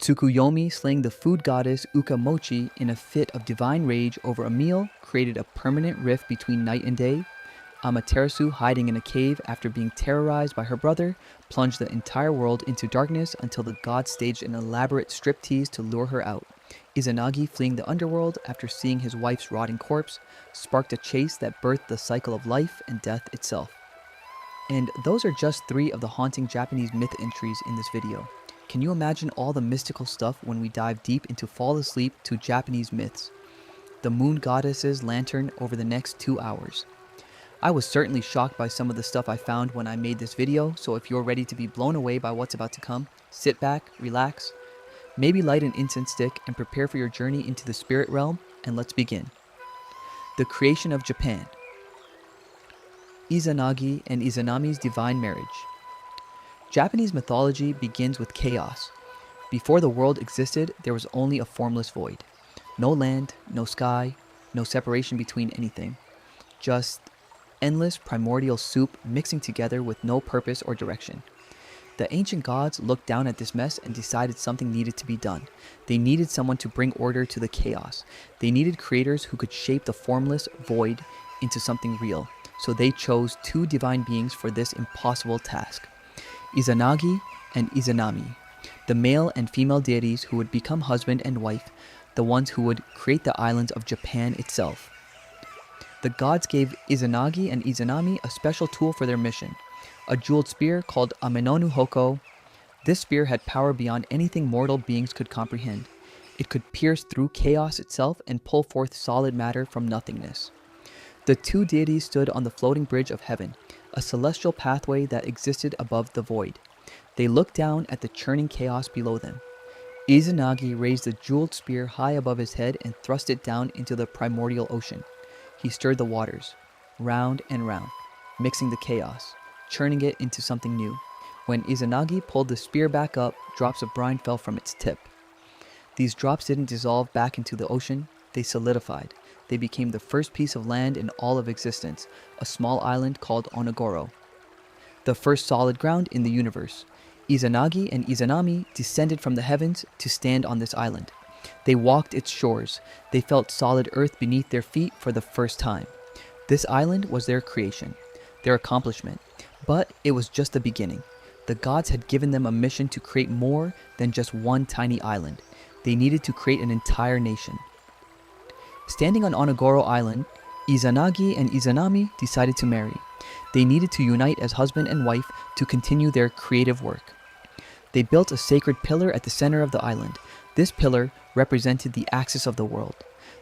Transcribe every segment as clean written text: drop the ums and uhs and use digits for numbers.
Tsukuyomi slaying the food goddess Ukamochi in a fit of divine rage over a meal created a permanent rift between night and day. Amaterasu, hiding in a cave after being terrorized by her brother, plunged the entire world into darkness until the gods staged an elaborate striptease to lure her out. Izanagi, fleeing the underworld after seeing his wife's rotting corpse, sparked a chase that birthed the cycle of life and death itself. And those are just 3 of the haunting Japanese myth entries in this video. Can you imagine all the mystical stuff when we dive deep into Fall Asleep to Japanese myths? The moon goddess's lantern over the next 2 hours. I was certainly shocked by some of the stuff I found when I made this video, so if you're ready to be blown away by what's about to come, sit back, relax, maybe light an incense stick and prepare for your journey into the spirit realm, and let's begin. The creation of Japan. Izanagi and Izanami's divine marriage. Japanese mythology begins with chaos. Before the world existed, there was only a formless void. No land, no sky, no separation between anything. Just endless primordial soup mixing together with no purpose or direction. The ancient gods looked down at this mess and decided something needed to be done. They needed someone to bring order to the chaos. They needed creators who could shape the formless void into something real. So they chose 2 divine beings for this impossible task. Izanagi and Izanami, the male and female deities who would become husband and wife, the ones who would create the islands of Japan itself. The gods gave Izanagi and Izanami a special tool for their mission, a jeweled spear called Amenonu Hoko. This spear had power beyond anything mortal beings could comprehend. It could pierce through chaos itself and pull forth solid matter from nothingness. The 2 deities stood on the floating bridge of heaven, a celestial pathway that existed above the void. They looked down at the churning chaos below them. Izanagi raised the jeweled spear high above his head and thrust it down into the primordial ocean. He stirred the waters, round and round, mixing the chaos, churning it into something new. When Izanagi pulled the spear back up, drops of brine fell from its tip. These drops didn't dissolve back into the ocean, they solidified. They became the first piece of land in all of existence, a small island called Onogoro. The first solid ground in the universe. Izanagi and Izanami descended from the heavens to stand on this island. They walked its shores. They felt solid earth beneath their feet for the first time. This island was their creation, their accomplishment. But it was just the beginning. The gods had given them a mission to create more than just one tiny island. They needed to create an entire nation. Standing on Onogoro Island, Izanagi and Izanami decided to marry. They needed to unite as husband and wife to continue their creative work. They built a sacred pillar at the center of the island. This pillar represented the axis of the world,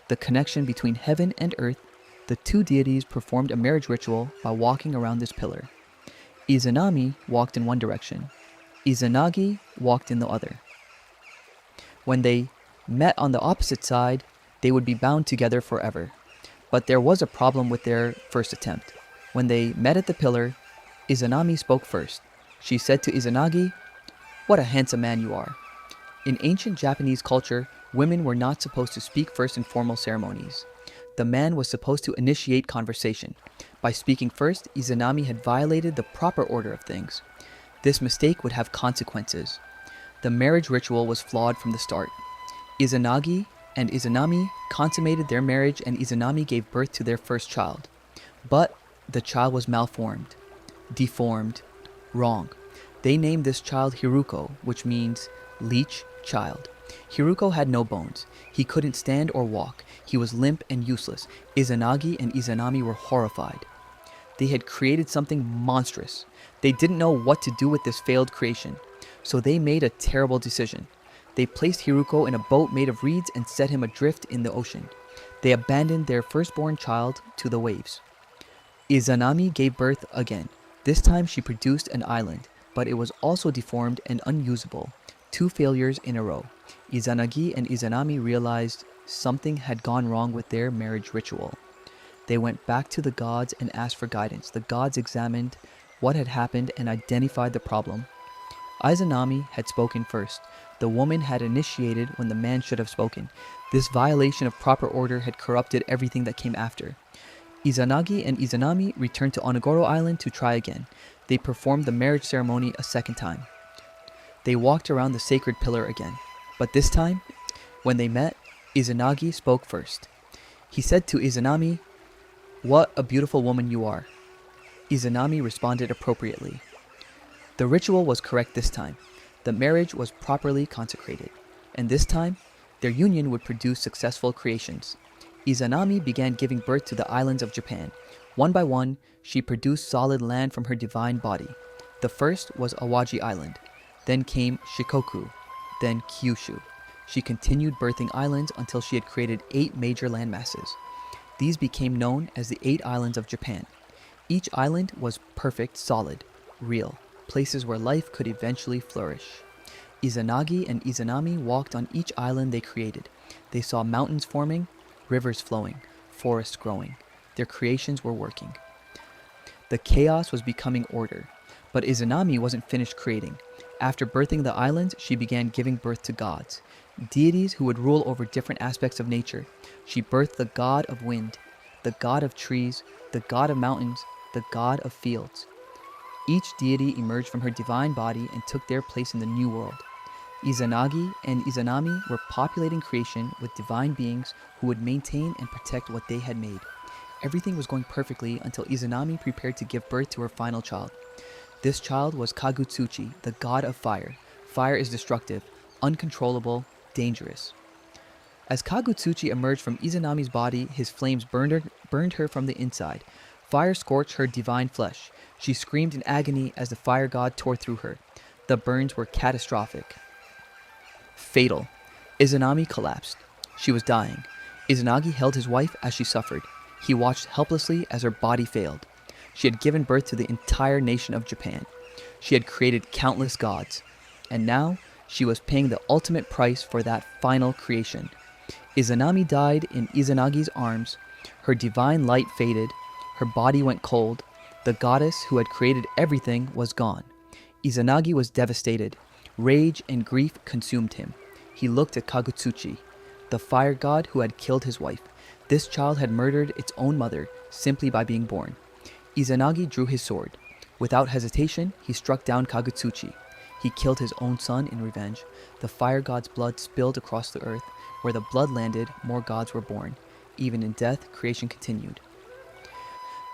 the connection between heaven and earth. The 2 deities performed a marriage ritual by walking around this pillar. Izanami walked in one direction. Izanagi walked in the other. When they met on the opposite side, they would be bound together forever. But there was a problem with their first attempt. When they met at the pillar, Izanami spoke first. She said to Izanagi, "What a handsome man you are." In ancient Japanese culture, women were not supposed to speak first in formal ceremonies. The man was supposed to initiate conversation. By speaking first, Izanami had violated the proper order of things. This mistake would have consequences. The marriage ritual was flawed from the start. Izanagi and Izanami consummated their marriage and Izanami gave birth to their first child. But the child was malformed, deformed, wrong. They named this child Hiruko, which means leech child. Hiruko had no bones. He couldn't stand or walk. He was limp and useless. Izanagi and Izanami were horrified. They had created something monstrous. They didn't know what to do with this failed creation. So they made a terrible decision. They placed Hiruko in a boat made of reeds and set him adrift in the ocean. They abandoned their firstborn child to the waves. Izanami gave birth again. This time she produced an island, but it was also deformed and unusable. 2 failures in a row. Izanagi and Izanami realized something had gone wrong with their marriage ritual. They went back to the gods and asked for guidance. The gods examined what had happened and identified the problem. Izanami had spoken first. The woman had initiated when the man should have spoken. This violation of proper order had corrupted everything that came after. Izanagi and Izanami returned to Onogoro Island to try again. They performed the marriage ceremony a second time. They walked around the sacred pillar again. But this time, when they met, Izanagi spoke first. He said to Izanami, "What a beautiful woman you are." Izanami responded appropriately. The ritual was correct this time. The marriage was properly consecrated. And this time, their union would produce successful creations. Izanami began giving birth to the islands of Japan. One by one, she produced solid land from her divine body. The first was Awaji Island. Then came Shikoku. Then Kyushu. She continued birthing islands until she had created 8 major landmasses. These became known as the 8 islands of Japan. Each island was perfect, solid, real, places where life could eventually flourish. Izanagi and Izanami walked on each island they created. They saw mountains forming, rivers flowing, forests growing. Their creations were working. The chaos was becoming order, but Izanami wasn't finished creating. After birthing the islands, she began giving birth to gods, deities who would rule over different aspects of nature. She birthed the god of wind, the god of trees, the god of mountains, the god of fields. Each deity emerged from her divine body and took their place in the new world. Izanagi and Izanami were populating creation with divine beings who would maintain and protect what they had made. Everything was going perfectly until Izanami prepared to give birth to her final child. This child was Kagutsuchi, the god of fire. Fire is destructive, uncontrollable, dangerous. As Kagutsuchi emerged from Izanami's body, his flames burned her from the inside. Fire scorched her divine flesh. She screamed in agony as the fire god tore through her. The burns were catastrophic. Fatal. Izanami collapsed. She was dying. Izanagi held his wife as she suffered. He watched helplessly as her body failed. She had given birth to the entire nation of Japan. She had created countless gods. And now, she was paying the ultimate price for that final creation. Izanami died in Izanagi's arms. Her divine light faded. Her body went cold. The goddess who had created everything was gone. Izanagi was devastated. Rage and grief consumed him. He looked at Kagutsuchi, the fire god who had killed his wife. This child had murdered its own mother simply by being born. Izanagi drew his sword. Without hesitation, he struck down Kagutsuchi. He killed his own son in revenge. The fire god's blood spilled across the earth. Where the blood landed, more gods were born. Even in death, creation continued.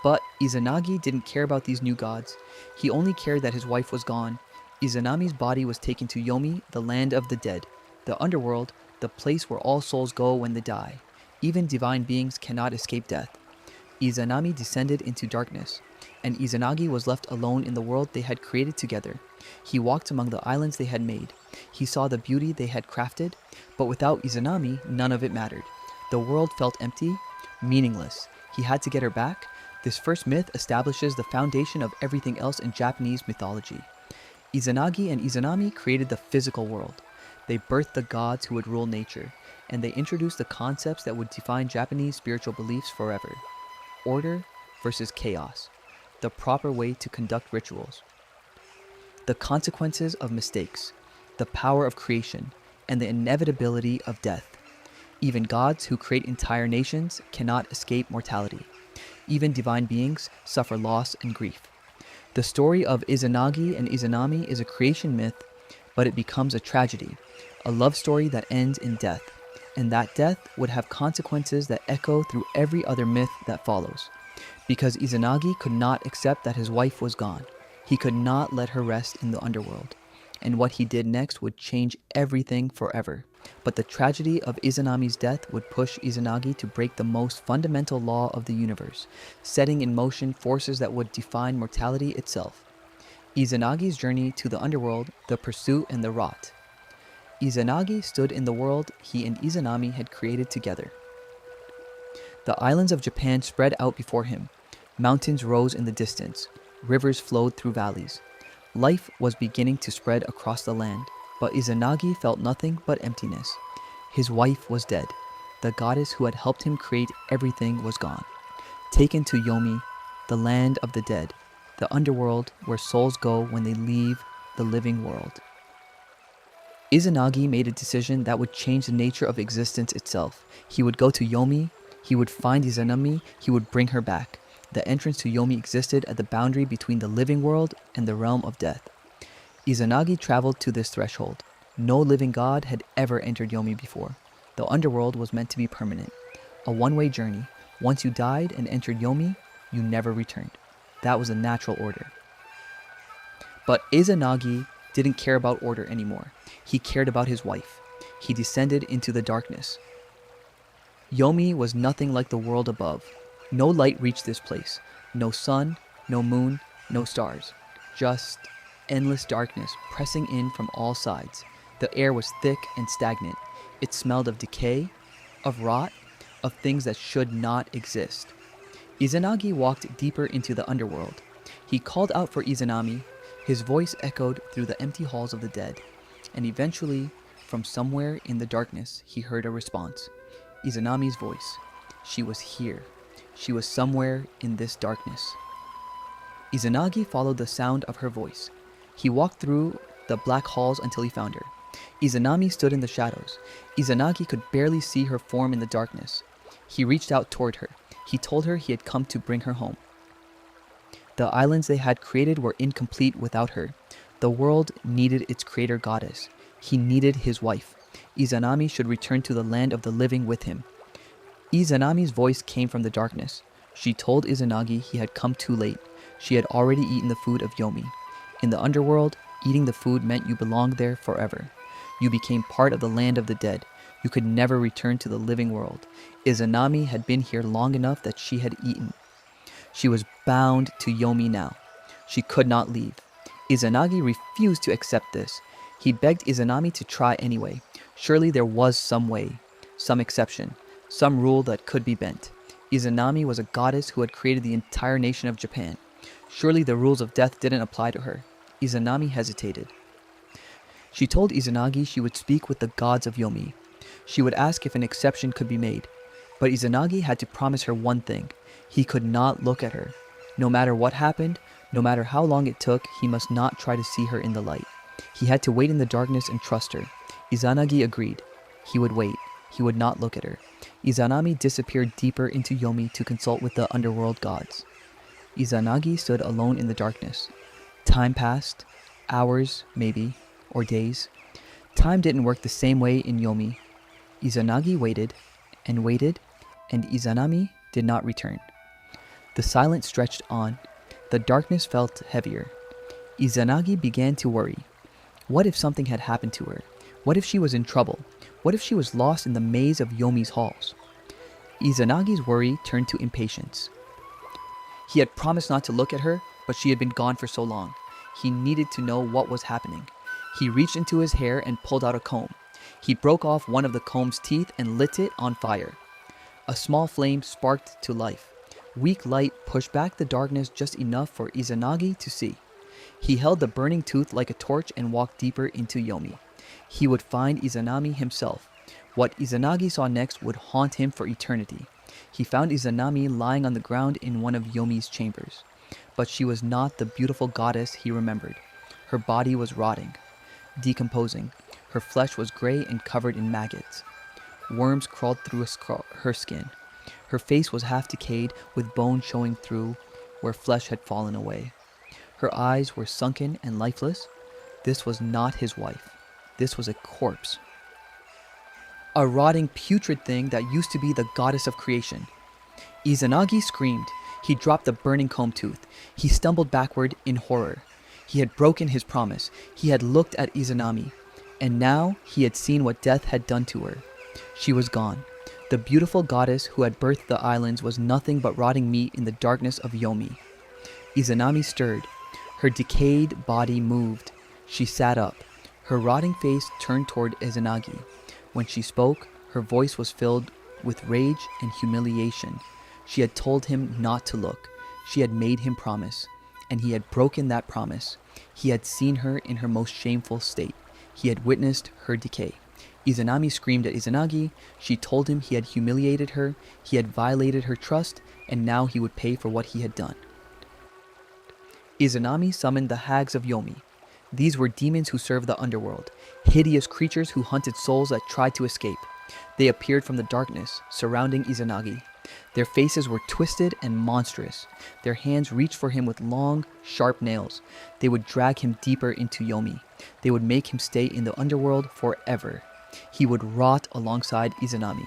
But Izanagi didn't care about these new gods. He only cared that his wife was gone. Izanami's body was taken to Yomi, the land of the dead, the underworld, the place where all souls go when they die. Even divine beings cannot escape death. Izanami descended into darkness, and Izanagi was left alone in the world they had created together. He walked among the islands they had made. He saw the beauty they had crafted, but without Izanami, none of it mattered. The world felt empty, meaningless. He had to get her back. This first myth establishes the foundation of everything else in Japanese mythology. Izanagi and Izanami created the physical world. They birthed the gods who would rule nature, and they introduced the concepts that would define Japanese spiritual beliefs forever. Order versus chaos. The proper way to conduct rituals. The consequences of mistakes. The power of creation, and the inevitability of death. Even gods who create entire nations cannot escape mortality. Even divine beings suffer loss and grief. The story of Izanagi and Izanami is a creation myth, but it becomes a tragedy, a love story that ends in death, and that death would have consequences that echo through every other myth that follows. Because Izanagi could not accept that his wife was gone, he could not let her rest in the underworld, and what he did next would change everything forever. But the tragedy of Izanami's death would push Izanagi to break the most fundamental law of the universe, setting in motion forces that would define mortality itself. Izanagi's journey to the underworld, the pursuit and the rot. Izanagi stood in the world he and Izanami had created together. The islands of Japan spread out before him. Mountains rose in the distance. Rivers flowed through valleys. Life was beginning to spread across the land, but Izanagi felt nothing but emptiness. His wife was dead. The goddess who had helped him create everything was gone. Taken to Yomi, the land of the dead, the underworld where souls go when they leave the living world. Izanagi made a decision that would change the nature of existence itself. He would go to Yomi, he would find Izanami, he would bring her back. The entrance to Yomi existed at the boundary between the living world and the realm of death. Izanagi traveled to this threshold. No living god had ever entered Yomi before. The underworld was meant to be permanent, a one-way journey. Once you died and entered Yomi, you never returned. That was a natural order. But Izanagi didn't care about order anymore. He cared about his wife. He descended into the darkness. Yomi was nothing like the world above. No light reached this place. No sun, no moon, no stars. Just endless darkness pressing in from all sides. The air was thick and stagnant. It smelled of decay, of rot, of things that should not exist. Izanagi walked deeper into the underworld. He called out for Izanami. His voice echoed through the empty halls of the dead. And eventually, from somewhere in the darkness, he heard a response. Izanami's voice. She was here. She was somewhere in this darkness. Izanagi followed the sound of her voice. He walked through the black halls until he found her. Izanami stood in the shadows. Izanagi could barely see her form in the darkness. He reached out toward her. He told her he had come to bring her home. The islands they had created were incomplete without her. The world needed its creator goddess. He needed his wife. Izanami should return to the land of the living with him. Izanami's voice came from the darkness. She told Izanagi he had come too late. She had already eaten the food of Yomi. In the underworld, eating the food meant you belonged there forever. You became part of the land of the dead. You could never return to the living world. Izanami had been here long enough that she had eaten. She was bound to Yomi now. She could not leave. Izanagi refused to accept this. He begged Izanami to try anyway. Surely there was some way, some exception, some rule that could be bent. Izanami was a goddess who had created the entire nation of Japan. Surely the rules of death didn't apply to her. Izanami hesitated. She told Izanagi she would speak with the gods of Yomi. She would ask if an exception could be made. But Izanagi had to promise her one thing. He could not look at her. No matter what happened, no matter how long it took, he must not try to see her in the light. He had to wait in the darkness and trust her. Izanagi agreed. He would wait. He would not look at her. Izanami disappeared deeper into Yomi to consult with the underworld gods. Izanagi stood alone in the darkness. Time passed. Hours, maybe, or days. Time didn't work the same way in Yomi. Izanagi waited, and Izanami did not return. The silence stretched on. The darkness felt heavier. Izanagi began to worry. What if something had happened to her? What if she was in trouble? What if she was lost in the maze of Yomi's halls? Izanagi's worry turned to impatience. He had promised not to look at her, but she had been gone for so long. He needed to know what was happening. He reached into his hair and pulled out a comb. He broke off one of the comb's teeth and lit it on fire. A small flame sparked to life. Weak light pushed back the darkness just enough for Izanagi to see. He held the burning tooth like a torch and walked deeper into Yomi. He would find Izanami himself. What Izanagi saw next would haunt him for eternity. He found Izanami lying on the ground in one of Yomi's chambers. But she was not the beautiful goddess he remembered. Her body was rotting, decomposing. Her flesh was gray and covered in maggots. Worms crawled through her skin. Her face was half decayed, with bone showing through where flesh had fallen away. Her eyes were sunken and lifeless. This was not his wife. This was a corpse. A rotting, putrid thing that used to be the goddess of creation. Izanagi screamed. He dropped the burning comb tooth. He stumbled backward in horror. He had broken his promise. He had looked at Izanami. And now he had seen what death had done to her. She was gone. The beautiful goddess who had birthed the islands was nothing but rotting meat in the darkness of Yomi. Izanami stirred. Her decayed body moved. She sat up. Her rotting face turned toward Izanagi. When she spoke, her voice was filled with rage and humiliation. She had told him not to look. She had made him promise, and he had broken that promise. He had seen her in her most shameful state. He had witnessed her decay. Izanami screamed at Izanagi. She told him he had humiliated her, he had violated her trust, and now he would pay for what he had done. Izanami summoned the hags of Yomi. These were demons who served the underworld, hideous creatures who hunted souls that tried to escape. They appeared from the darkness, surrounding Izanagi. Their faces were twisted and monstrous. Their hands reached for him with long, sharp nails. They would drag him deeper into Yomi. They would make him stay in the underworld forever. He would rot alongside Izanami.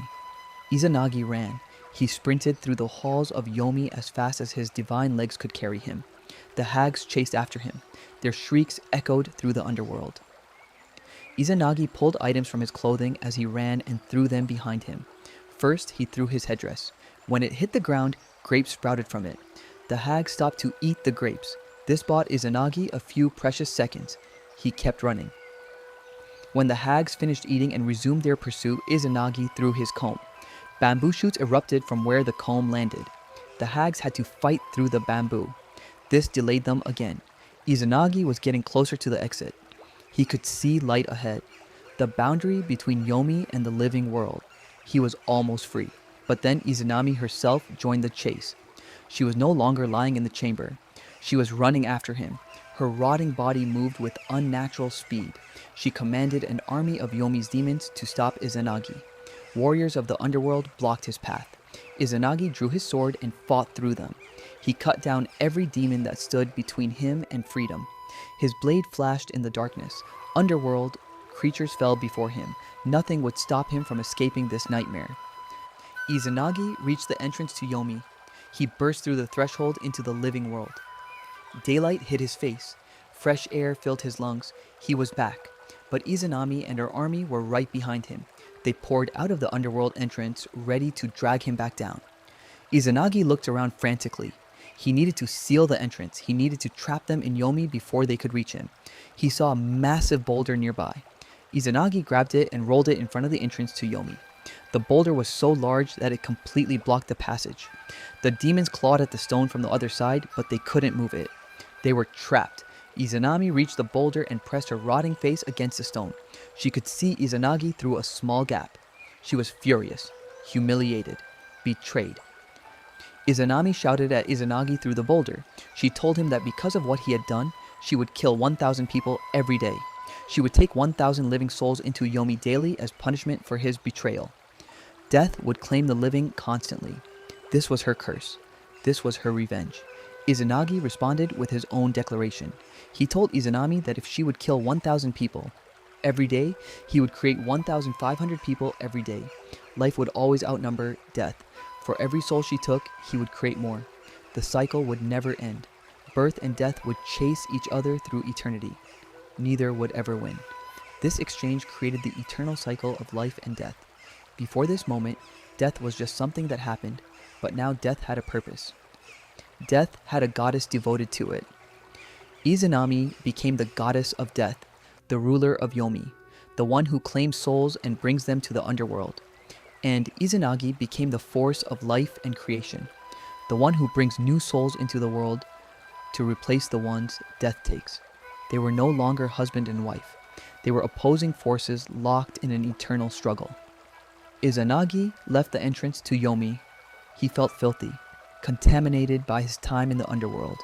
Izanagi ran. He sprinted through the halls of Yomi as fast as his divine legs could carry him. The hags chased after him. Their shrieks echoed through the underworld. Izanagi pulled items from his clothing as he ran and threw them behind him. First, he threw his headdress. When it hit the ground, grapes sprouted from it. The hags stopped to eat the grapes. This bought Izanagi a few precious seconds. He kept running. When the hags finished eating and resumed their pursuit, Izanagi threw his comb. Bamboo shoots erupted from where the comb landed. The hags had to fight through the bamboo. This delayed them again. Izanagi was getting closer to the exit. He could see light ahead, the boundary between Yomi and the living world. He was almost free. But then Izanami herself joined the chase. She was no longer lying in the chamber. She was running after him. Her rotting body moved with unnatural speed. She commanded an army of Yomi's demons to stop Izanagi. Warriors of the underworld blocked his path. Izanagi drew his sword and fought through them. He cut down every demon that stood between him and freedom. His blade flashed in the darkness. Underworld creatures fell before him. Nothing would stop him from escaping this nightmare. Izanagi reached the entrance to Yomi. He burst through the threshold into the living world. Daylight hit his face. Fresh air filled his lungs. He was back. But Izanami and her army were right behind him. They poured out of the underworld entrance, ready to drag him back down. Izanagi looked around frantically. He needed to seal the entrance. He needed to trap them in Yomi before they could reach him. He saw a massive boulder nearby. Izanagi grabbed it and rolled it in front of the entrance to Yomi. The boulder was so large that it completely blocked the passage. The demons clawed at the stone from the other side, but they couldn't move it. They were trapped. Izanami reached the boulder and pressed her rotting face against the stone. She could see Izanagi through a small gap. She was furious, humiliated, betrayed. Izanami shouted at Izanagi through the boulder. She told him that because of what he had done, she would kill 1,000 people every day. She would take 1,000 living souls into Yomi daily as punishment for his betrayal. Death would claim the living constantly. This was her curse. This was her revenge. Izanagi responded with his own declaration. He told Izanami that if she would kill 1,000 people every day, he would create 1,500 people every day. Life would always outnumber death. For every soul she took, he would create more. The cycle would never end. Birth and death would chase each other through eternity. Neither would ever win. This exchange created the eternal cycle of life and death. Before this moment, death was just something that happened, but now death had a purpose. Death had a goddess devoted to it. Izanami became the goddess of death, the ruler of Yomi, the one who claims souls and brings them to the underworld. And Izanagi became the force of life and creation, the one who brings new souls into the world to replace the ones death takes. They were no longer husband and wife. They were opposing forces locked in an eternal struggle. Izanagi left the entrance to Yomi. He felt filthy, contaminated by his time in the underworld.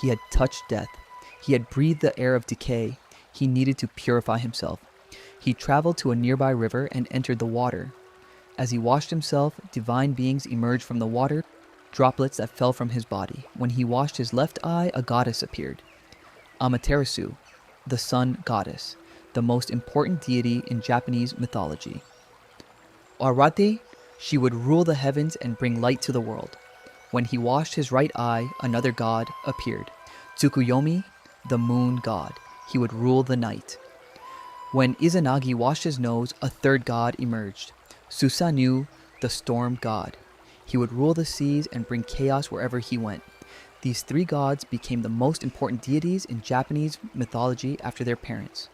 He had touched death. He had breathed the air of decay. He needed to purify himself. He traveled to a nearby river and entered the water. As he washed himself, divine beings emerged from the water, droplets that fell from his body. When he washed his left eye, a goddess appeared. Amaterasu, the sun goddess, the most important deity in Japanese mythology. Arate, she would rule the heavens and bring light to the world. When he washed his right eye, another god appeared. Tsukuyomi, the moon god. He would rule the night. When Izanagi washed his nose, a third god emerged. Susanoo, the storm god. He would rule the seas and bring chaos wherever he went. These three gods became the most important deities in Japanese mythology after their parents.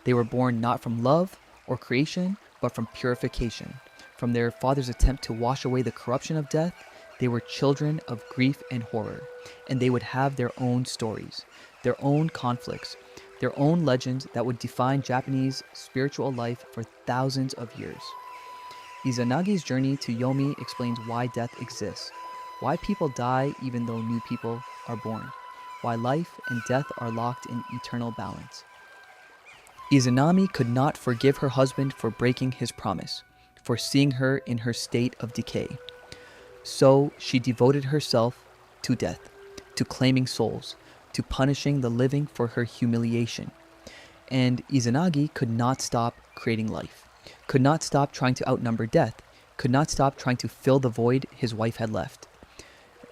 They were born not from love or creation, but from purification. From their father's attempt to wash away the corruption of death, they were children of grief and horror, and they would have their own stories, their own conflicts, their own legends that would define Japanese spiritual life for thousands of years. Izanagi's journey to Yomi explains why death exists, why people die even though new people are born, why life and death are locked in eternal balance. Izanami could not forgive her husband for breaking his promise, for seeing her in her state of decay. So she devoted herself to death, to claiming souls, to punishing the living for her humiliation. And Izanagi could not stop creating life, could not stop trying to outnumber death, could not stop trying to fill the void his wife had left.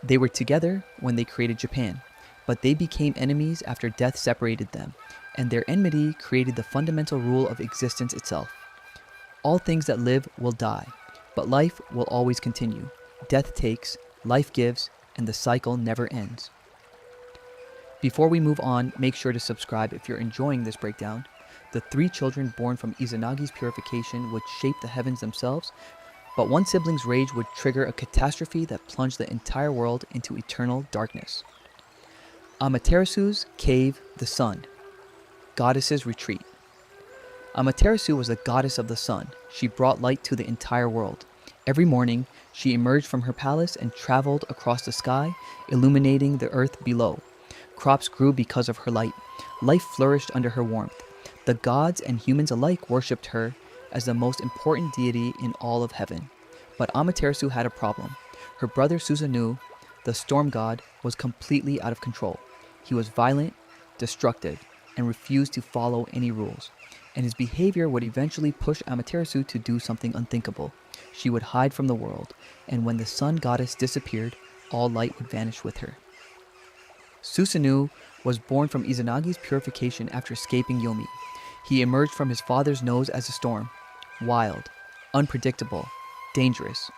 They were together when they created Japan, but they became enemies after death separated them, and their enmity created the fundamental rule of existence itself. All things that live will die, but life will always continue. Death takes, life gives, and the cycle never ends. Before we move on, make sure to subscribe if you're enjoying this breakdown. The 3 children born from Izanagi's purification would shape the heavens themselves, but one sibling's rage would trigger a catastrophe that plunged the entire world into eternal darkness. Amaterasu's Cave, the Sun. Goddess's Retreat. Amaterasu was the goddess of the sun. She brought light to the entire world. Every morning, she emerged from her palace and traveled across the sky, illuminating the earth below. Crops grew because of her light. Life flourished under her warmth. The gods and humans alike worshipped her as the most important deity in all of heaven. But Amaterasu had a problem. Her brother Susanoo, the storm god, was completely out of control. He was violent, destructive, and refused to follow any rules. And his behavior would eventually push Amaterasu to do something unthinkable. She would hide from the world, and when the sun goddess disappeared, all light would vanish with her. Susanoo was born from Izanagi's purification after escaping Yomi. He emerged from his father's nose as a storm, wild, unpredictable, dangerous.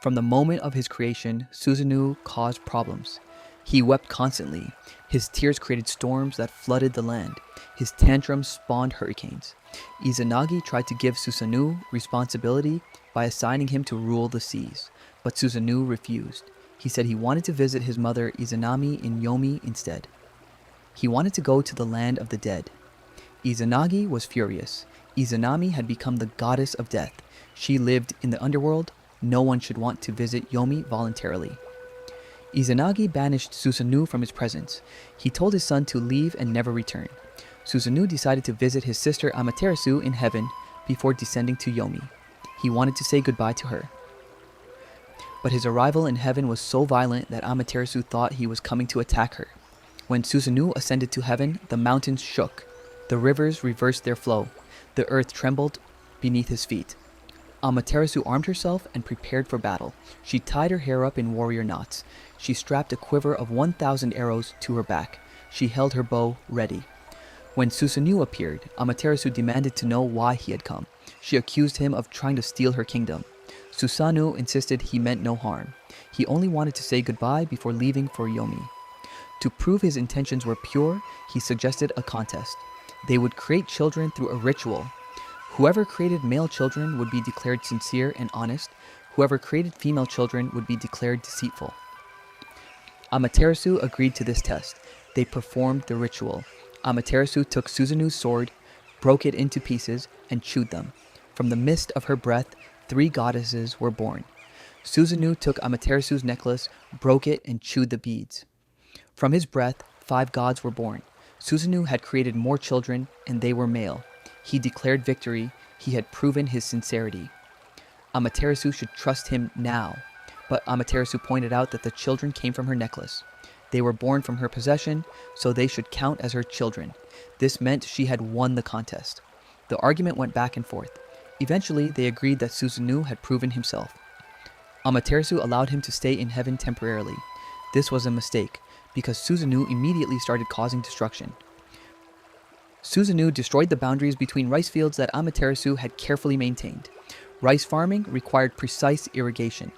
From the moment of his creation, Susanoo caused problems. He wept constantly. His tears created storms that flooded the land. His tantrums spawned hurricanes. Izanagi tried to give Susanoo responsibility by assigning him to rule the seas, but Susanoo refused. He said he wanted to visit his mother Izanami in Yomi instead. He wanted to go to the land of the dead. Izanagi was furious. Izanami had become the goddess of death. She lived in the underworld. No one should want to visit Yomi voluntarily. Izanagi banished Susanoo from his presence. He told his son to leave and never return. Susanoo decided to visit his sister Amaterasu in heaven before descending to Yomi. He wanted to say goodbye to her. But his arrival in heaven was so violent that Amaterasu thought he was coming to attack her. When Susanoo ascended to heaven, the mountains shook. The rivers reversed their flow. The earth trembled beneath his feet. Amaterasu armed herself and prepared for battle. She tied her hair up in warrior knots. She strapped a quiver of 1,000 arrows to her back. She held her bow ready. When Susanoo appeared, Amaterasu demanded to know why he had come. She accused him of trying to steal her kingdom. Susanoo insisted he meant no harm. He only wanted to say goodbye before leaving for Yomi. To prove his intentions were pure, he suggested a contest. They would create children through a ritual. Whoever created male children would be declared sincere and honest. Whoever created female children would be declared deceitful. Amaterasu agreed to this test. They performed the ritual. Amaterasu took Susanoo's sword, broke it into pieces, and chewed them. From the mist of her breath, 3 goddesses were born. Susanoo took Amaterasu's necklace, broke it, and chewed the beads. From his breath, 5 gods were born. Susanoo had created more children, and they were male. He declared victory. He had proven his sincerity. Amaterasu should trust him now. But Amaterasu pointed out that the children came from her necklace. They were born from her possession, so they should count as her children. This meant she had won the contest. The argument went back and forth. Eventually, they agreed that Susanoo had proven himself. Amaterasu allowed him to stay in heaven temporarily. This was a mistake, because Susanoo immediately started causing destruction. Susanoo destroyed the boundaries between rice fields that Amaterasu had carefully maintained. Rice farming required precise irrigation.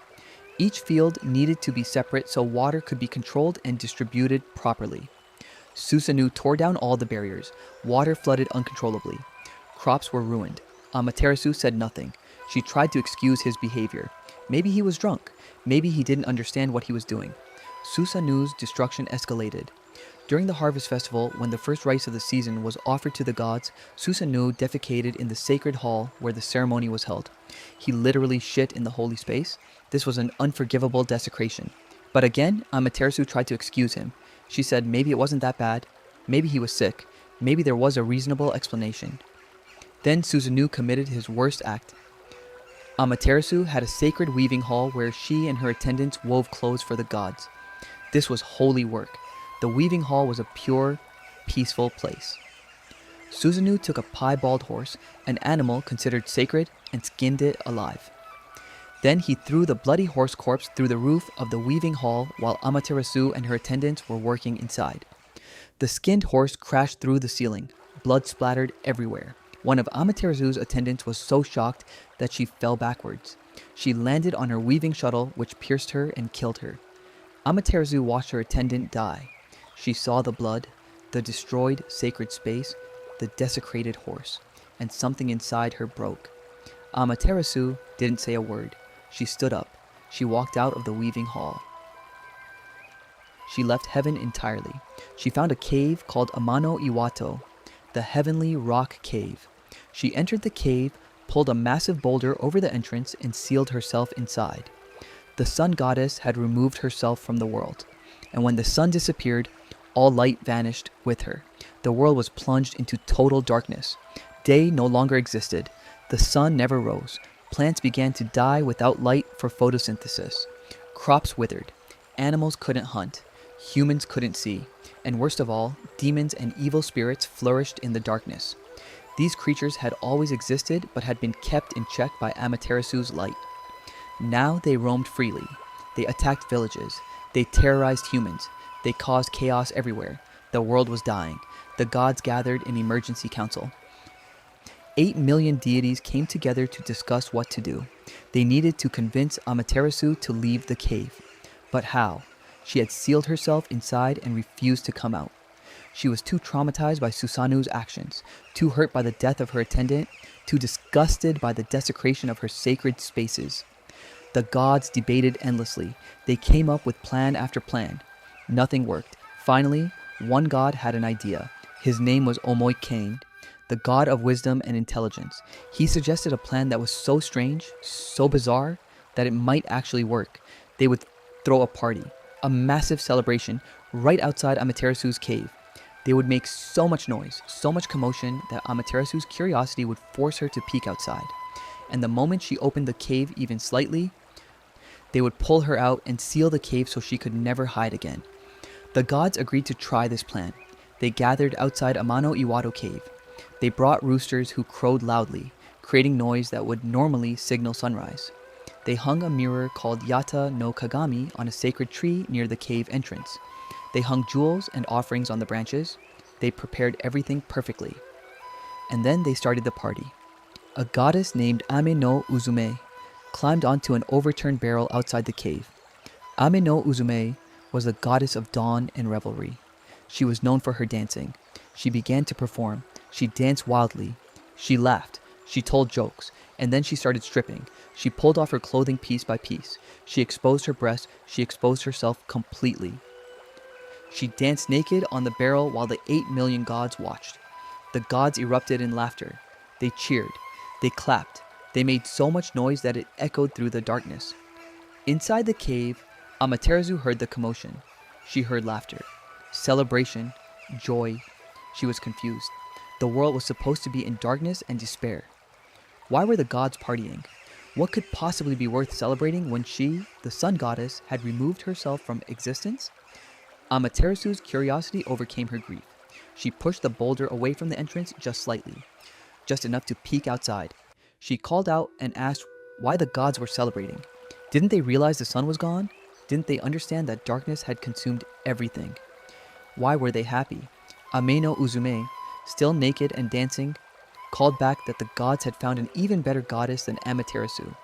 Each field needed to be separate so water could be controlled and distributed properly. Susanoo tore down all the barriers. Water flooded uncontrollably. Crops were ruined. Amaterasu said nothing. She tried to excuse his behavior. Maybe he was drunk. Maybe he didn't understand what he was doing. Susanoo's destruction escalated. During the harvest festival, when the first rice of the season was offered to the gods, Susanoo defecated in the sacred hall where the ceremony was held. He literally shit in the holy space. This was an unforgivable desecration. But again, Amaterasu tried to excuse him. She said maybe it wasn't that bad. Maybe he was sick. Maybe there was a reasonable explanation. Then Susanoo committed his worst act. Amaterasu had a sacred weaving hall where she and her attendants wove clothes for the gods. This was holy work. The weaving hall was a pure, peaceful place. Susanoo took a piebald horse, an animal considered sacred, and skinned it alive. Then he threw the bloody horse corpse through the roof of the weaving hall while Amaterasu and her attendants were working inside. The skinned horse crashed through the ceiling. Blood splattered everywhere. One of Amaterasu's attendants was so shocked that she fell backwards. She landed on her weaving shuttle, which pierced her and killed her. Amaterasu watched her attendant die. She saw the blood, the destroyed sacred space, the desecrated horse, and something inside her broke. Amaterasu didn't say a word. She stood up. She walked out of the weaving hall. She left heaven entirely. She found a cave called Amano Iwato, the heavenly rock cave. She entered the cave, pulled a massive boulder over the entrance, and sealed herself inside. The sun goddess had removed herself from the world, and when the sun disappeared, all light vanished with her. The world was plunged into total darkness. Day no longer existed. The sun never rose. Plants began to die without light for photosynthesis. Crops withered. Animals couldn't hunt. Humans couldn't see. And worst of all, demons and evil spirits flourished in the darkness. These creatures had always existed but had been kept in check by Amaterasu's light. Now they roamed freely. They attacked villages. They terrorized humans. They caused chaos everywhere. The world was dying. The gods gathered in emergency council. 8 million deities came together to discuss what to do. They needed to convince Amaterasu to leave the cave. But how? She had sealed herself inside and refused to come out. She was too traumatized by Susanoo's actions, too hurt by the death of her attendant, too disgusted by the desecration of her sacred spaces. The gods debated endlessly. They came up with plan after plan. Nothing worked. Finally, one god had an idea. His name was Omoi Kane, the god of wisdom and intelligence. He suggested a plan that was so strange, so bizarre, that it might actually work. They would throw a party, a massive celebration, right outside Amaterasu's cave. They would make so much noise, so much commotion, that Amaterasu's curiosity would force her to peek outside. And the moment she opened the cave even slightly, they would pull her out and seal the cave so she could never hide again. The gods agreed to try this plan. They gathered outside Amano Iwato cave. They brought roosters who crowed loudly, creating noise that would normally signal sunrise. They hung a mirror called Yata no Kagami on a sacred tree near the cave entrance. They hung jewels and offerings on the branches. They prepared everything perfectly. And then they started the party. A goddess named Ame no Uzume climbed onto an overturned barrel outside the cave. Ame no Uzume was the goddess of dawn and revelry. She was known for her dancing. She began to perform. She danced wildly. She laughed. She told jokes. And then she started stripping. She pulled off her clothing piece by piece. She exposed her breasts. She exposed herself completely. She danced naked on the barrel while the 8 million gods watched. The gods erupted in laughter. They cheered. They clapped. They made so much noise that it echoed through the darkness. Inside the cave, Amaterasu heard the commotion. She heard laughter, celebration, joy. She was confused. The world was supposed to be in darkness and despair. Why were the gods partying? What could possibly be worth celebrating when she, the sun goddess, had removed herself from existence? Amaterasu's curiosity overcame her grief. She pushed the boulder away from the entrance just slightly, just enough to peek outside. She called out and asked why the gods were celebrating. Didn't they realize the sun was gone? Didn't they understand that darkness had consumed everything? Why were they happy? Ame no Uzume, still naked and dancing, called back that the gods had found an even better goddess than Amaterasu,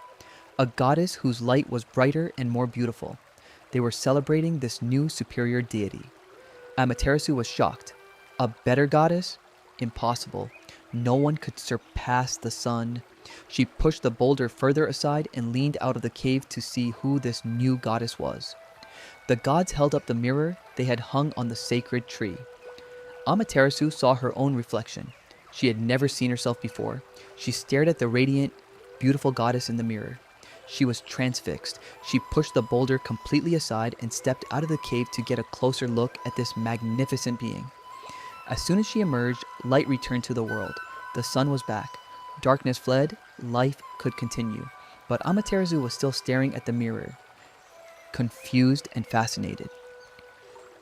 a goddess whose light was brighter and more beautiful. They were celebrating this new superior deity. Amaterasu was shocked. A better goddess? Impossible. No one could surpass the sun. She pushed the boulder further aside and leaned out of the cave to see who this new goddess was. The gods held up the mirror they had hung on the sacred tree. Amaterasu saw her own reflection. She had never seen herself before. She stared at the radiant, beautiful goddess in the mirror. She was transfixed. She pushed the boulder completely aside and stepped out of the cave to get a closer look at this magnificent being. As soon as she emerged, light returned to the world. The sun was back. Darkness fled. Life could continue. But Amaterasu was still staring at the mirror, confused and fascinated.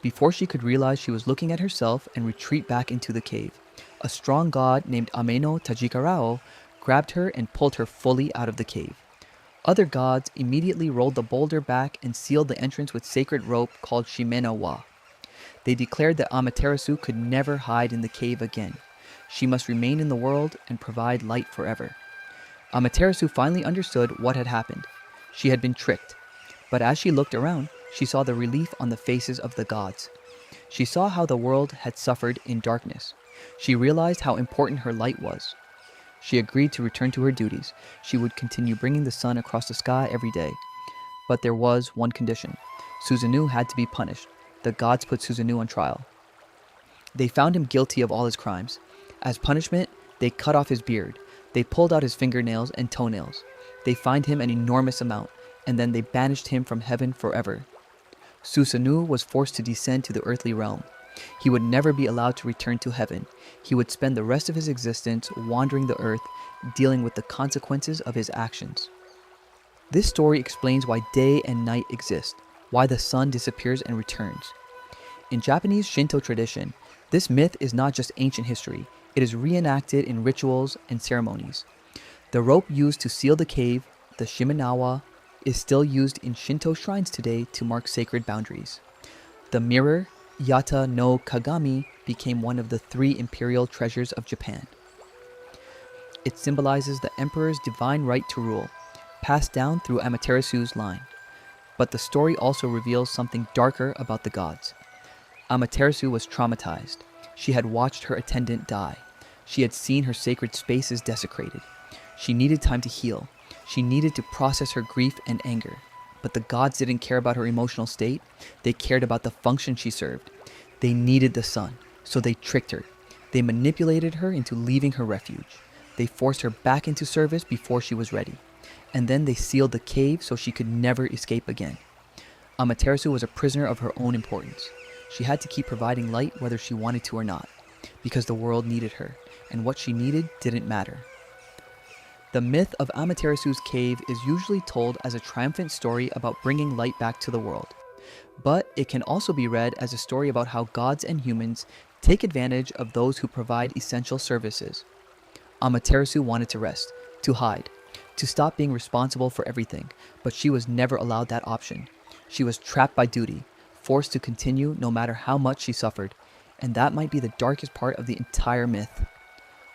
Before she could realize she was looking at herself and retreat back into the cave, A strong god named Ameno Tajikarao grabbed her and pulled her fully out of the cave. Other gods immediately rolled the boulder back and sealed the entrance with sacred rope called Shimena-wa. They declared that Amaterasu could never hide in the cave again. She must remain in the world and provide light forever. Amaterasu finally understood what had happened. She had been tricked. But as she looked around, she saw the relief on the faces of the gods. She saw how the world had suffered in darkness. She realized how important her light was. She agreed to return to her duties. She would continue bringing the sun across the sky every day. But there was one condition. Susanoo had to be punished. The gods put Susanoo on trial. They found him guilty of all his crimes. As punishment, they cut off his beard. They pulled out his fingernails and toenails. They fined him an enormous amount, and then they banished him from heaven forever. Susanoo was forced to descend to the earthly realm. He would never be allowed to return to heaven. He would spend the rest of his existence wandering the earth, dealing with the consequences of his actions. This story explains why day and night exist, why the sun disappears and returns. In Japanese Shinto tradition, this myth is not just ancient history, it is reenacted in rituals and ceremonies. The rope used to seal the cave, the Shimenawa, is still used in Shinto shrines today to mark sacred boundaries. The mirror, Yata no Kagami, became one of the 3 imperial treasures of Japan. It symbolizes the emperor's divine right to rule, passed down through Amaterasu's line. But the story also reveals something darker about the gods. Amaterasu was traumatized. She had watched her attendant die. She had seen her sacred spaces desecrated. She needed time to heal. She needed to process her grief and anger. But the gods didn't care about her emotional state. They cared about the function she served. They needed the sun, so they tricked her. They manipulated her into leaving her refuge. They forced her back into service before she was ready. And then they sealed the cave so she could never escape again. Amaterasu was a prisoner of her own importance. She had to keep providing light whether she wanted to or not, because the world needed her, and what she needed didn't matter. The myth of Amaterasu's cave is usually told as a triumphant story about bringing light back to the world. But it can also be read as a story about how gods and humans take advantage of those who provide essential services. Amaterasu wanted to rest, to hide, to stop being responsible for everything, but she was never allowed that option. She was trapped by duty, forced to continue no matter how much she suffered, and that might be the darkest part of the entire myth.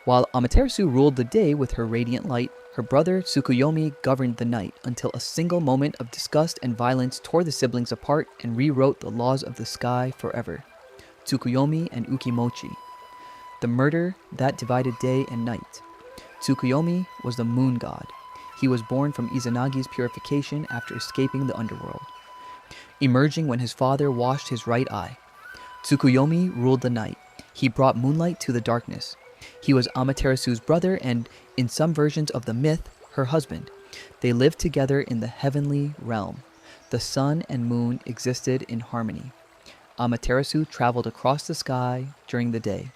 While Amaterasu ruled the day with her radiant light, her brother Tsukuyomi governed the night until a single moment of disgust and violence tore the siblings apart and rewrote the laws of the sky forever. Tsukuyomi and Ukimochi. The murder that divided day and night. Tsukuyomi was the moon god. He was born from Izanagi's purification after escaping the underworld, emerging when his father washed his right eye. Tsukuyomi ruled the night. He brought moonlight to the darkness. He was Amaterasu's brother and, in some versions of the myth, her husband. They lived together in the heavenly realm. The sun and moon existed in harmony. Amaterasu traveled across the sky during the day.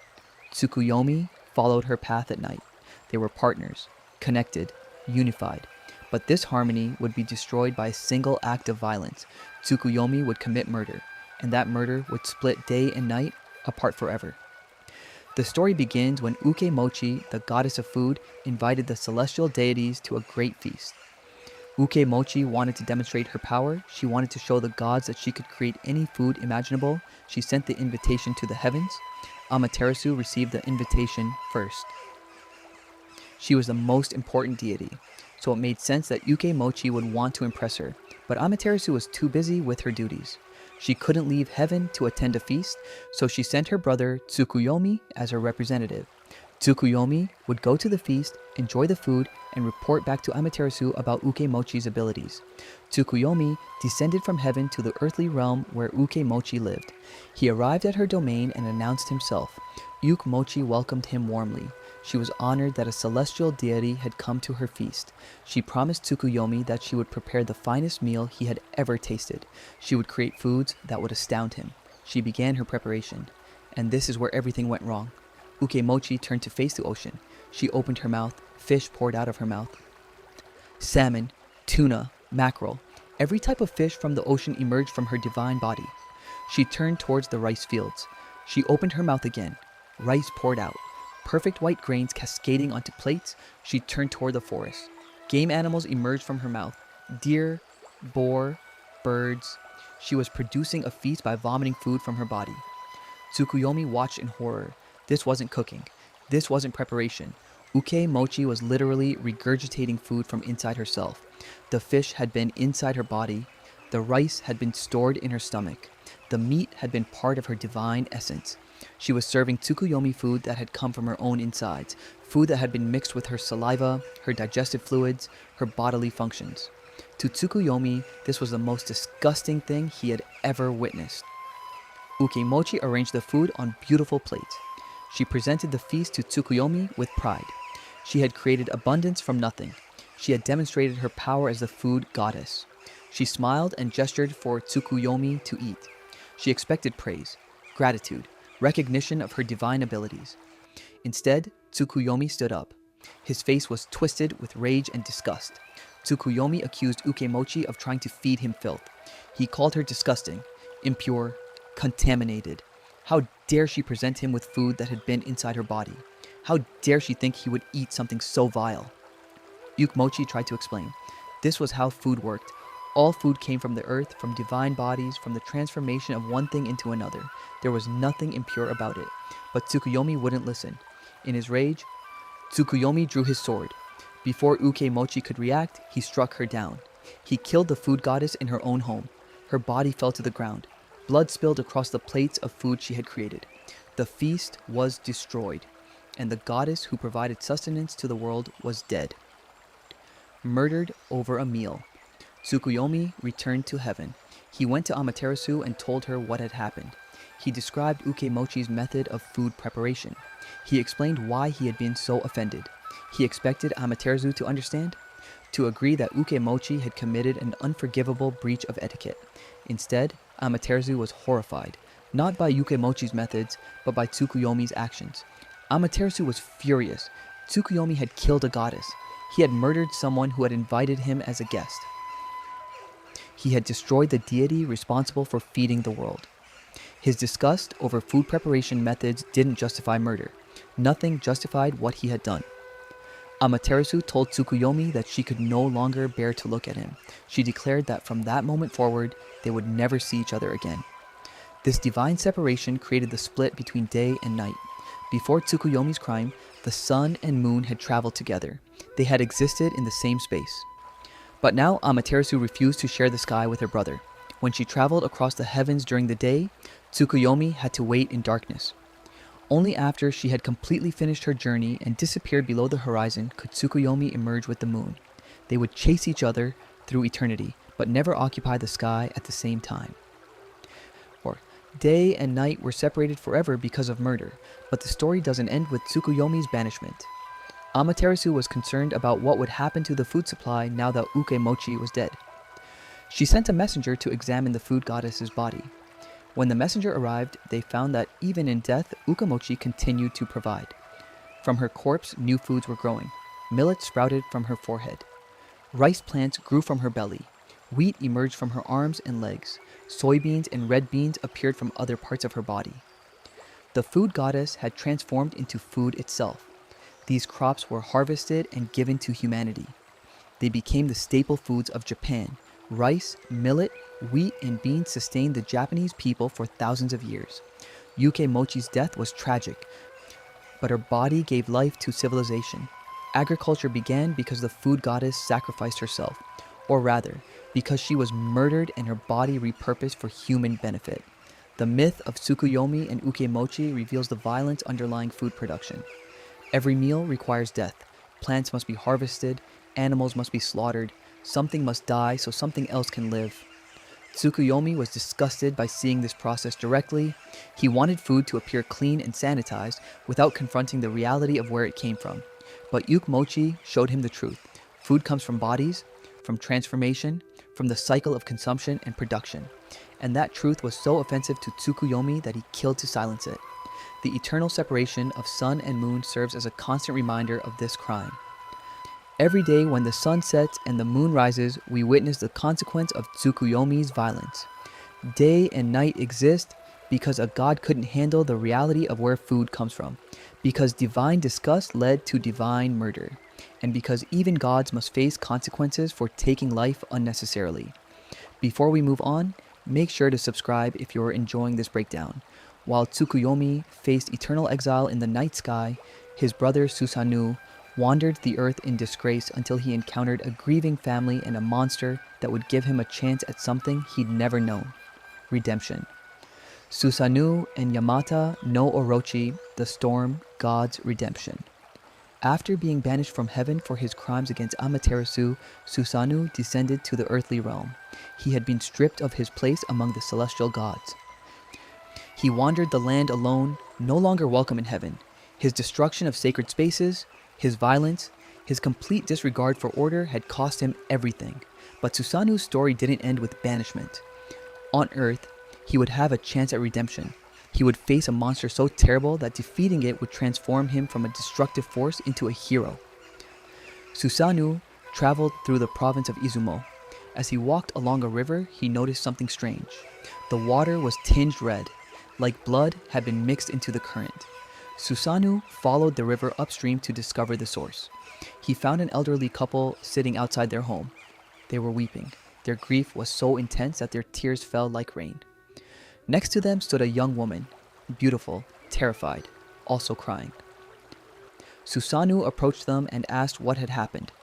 Tsukuyomi followed her path at night. They were partners, connected, unified. But this harmony would be destroyed by a single act of violence. Tsukuyomi would commit murder, and that murder would split day and night apart forever. The story begins when Ukemochi, the goddess of food, invited the celestial deities to a great feast. Ukemochi wanted to demonstrate her power. She wanted to show the gods that she could create any food imaginable. She sent the invitation to the heavens. Amaterasu received the invitation first. She was the most important deity, so it made sense that Ukemochi would want to impress her, but Amaterasu was too busy with her duties. She couldn't leave heaven to attend a feast, so she sent her brother Tsukuyomi as her representative. Tsukuyomi would go to the feast, enjoy the food, and report back to Amaterasu about Ukemochi's abilities. Tsukuyomi descended from heaven to the earthly realm where Ukemochi lived. He arrived at her domain and announced himself. Ukemochi welcomed him warmly. She was honored that a celestial deity had come to her feast. She promised Tsukuyomi that she would prepare the finest meal he had ever tasted. She would create foods that would astound him. She began her preparation. And this is where everything went wrong. Ukemochi turned to face the ocean. She opened her mouth. Fish poured out of her mouth. Salmon, tuna, mackerel. Every type of fish from the ocean emerged from her divine body. She turned towards the rice fields. She opened her mouth again. Rice poured out. perfect white grains cascading onto plates, she turned toward the forest. Game animals emerged from her mouth: deer, boar, birds. She was producing a feast by vomiting food from her body. Tsukuyomi watched in horror. This wasn't cooking. This wasn't preparation. Uke Mochi was literally regurgitating food from inside herself. The fish had been inside her body. The rice had been stored in her stomach. The meat had been part of her divine essence. She was serving Tsukuyomi food that had come from her own insides, food that had been mixed with her saliva, her digestive fluids, her bodily functions. To Tsukuyomi, this was the most disgusting thing he had ever witnessed. Ukemochi arranged the food on beautiful plates. She presented the feast to Tsukuyomi with pride. She had created abundance from nothing. She had demonstrated her power as the food goddess. She smiled and gestured for Tsukuyomi to eat. She expected praise, gratitude, recognition of her divine abilities. Instead, Tsukuyomi stood up. His face was twisted with rage and disgust. Tsukuyomi accused Ukemochi of trying to feed him filth. He called her disgusting, impure, contaminated. How dare she present him with food that had been inside her body? How dare she think he would eat something so vile? Ukemochi tried to explain. This was how food worked. All food came from the earth, from divine bodies, from the transformation of one thing into another. There was nothing impure about it. But Tsukuyomi wouldn't listen. In his rage, Tsukuyomi drew his sword. Before Ukemochi could react, he struck her down. He killed the food goddess in her own home. Her body fell to the ground. Blood spilled across the plates of food she had created. The feast was destroyed, and the goddess who provided sustenance to the world was dead. Murdered over a meal. Tsukuyomi returned to heaven. He went to Amaterasu and told her what had happened. He described Ukemochi's method of food preparation. He explained why he had been so offended. He expected Amaterasu to understand, to agree that Ukemochi had committed an unforgivable breach of etiquette. Instead, Amaterasu was horrified, not by Ukemochi's methods, but by Tsukuyomi's actions. Amaterasu was furious. Tsukuyomi had killed a goddess. He had murdered someone who had invited him as a guest. He had destroyed the deity responsible for feeding the world. His disgust over food preparation methods didn't justify murder. Nothing justified what he had done. Amaterasu told Tsukuyomi that she could no longer bear to look at him. She declared that from that moment forward, they would never see each other again. This divine separation created the split between day and night. Before Tsukuyomi's crime, the sun and moon had traveled together. They had existed in the same space. But now Amaterasu refused to share the sky with her brother. When she traveled across the heavens during the day, Tsukuyomi had to wait in darkness. Only after she had completely finished her journey and disappeared below the horizon could Tsukuyomi emerge with the moon. They would chase each other through eternity, but never occupy the sky at the same time. Or, day and night were separated forever because of murder, but the story doesn't end with Tsukuyomi's banishment. Amaterasu was concerned about what would happen to the food supply now that Ukemochi was dead. She sent a messenger to examine the food goddess's body. When the messenger arrived, they found that even in death, Ukemochi continued to provide. From her corpse, new foods were growing. Millet sprouted from her forehead. Rice plants grew from her belly. Wheat emerged from her arms and legs. Soybeans and red beans appeared from other parts of her body. The food goddess had transformed into food itself. These crops were harvested and given to humanity. They became the staple foods of Japan. Rice, millet, wheat, and beans sustained the Japanese people for thousands of years. Ukemochi's death was tragic, but her body gave life to civilization. Agriculture began because the food goddess sacrificed herself, or rather, because she was murdered and her body repurposed for human benefit. The myth of Tsukuyomi and Ukemochi reveals the violence underlying food production. Every meal requires death. Plants must be harvested, animals must be slaughtered, something must die so something else can live. Tsukuyomi was disgusted by seeing this process directly. He wanted food to appear clean and sanitized without confronting the reality of where it came from. But Ukemochi showed him the truth. Food comes from bodies, from transformation, from the cycle of consumption and production. And that truth was so offensive to Tsukuyomi that he killed to silence it. The eternal separation of sun and moon serves as a constant reminder of this crime. Every day when the sun sets and the moon rises, we witness the consequence of Tsukuyomi's violence. Day and night exist because a god couldn't handle the reality of where food comes from. Because divine disgust led to divine murder, and because even gods must face consequences for taking life unnecessarily. Before we move on, make sure to subscribe if you're enjoying this breakdown. While Tsukuyomi faced eternal exile in the night sky, his brother Susanoo wandered the earth in disgrace until he encountered a grieving family and a monster that would give him a chance at something he'd never known: redemption. Susanoo and Yamata no Orochi, the storm god's redemption. After being banished from heaven for his crimes against Amaterasu, Susanoo descended to the earthly realm. He had been stripped of his place among the celestial gods. He wandered the land alone, no longer welcome in heaven. His destruction of sacred spaces, his violence, his complete disregard for order had cost him everything. But Susanoo's story didn't end with banishment. On Earth, he would have a chance at redemption. He would face a monster so terrible that defeating it would transform him from a destructive force into a hero. Susanoo traveled through the province of Izumo. As he walked along a river, he noticed something strange. The water was tinged red, like blood had been mixed into the current. Susanoo followed the river upstream to discover the source. He found an elderly couple sitting outside their home. They were weeping. Their grief was so intense that their tears fell like rain. Next to them stood a young woman, beautiful, terrified, also crying. Susanoo approached them and asked what had happened.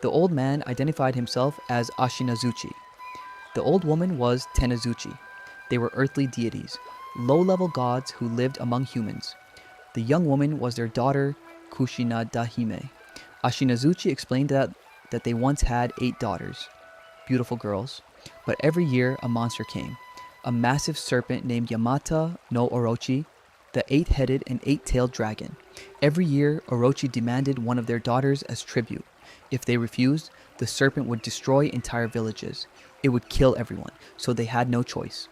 The old man identified himself as Ashinazuchi. The old woman was Tenazuchi. They were earthly deities, low-level gods who lived among humans. The young woman was their daughter, Kushinada-hime. Ashinazuchi explained that they once had 8 daughters, beautiful girls, but every year a monster came. A massive serpent named Yamata no Orochi, the 8-headed and 8-tailed dragon. Every year, Orochi demanded one of their daughters as tribute. If they refused, the serpent would destroy entire villages. It would kill everyone, so they had no choice.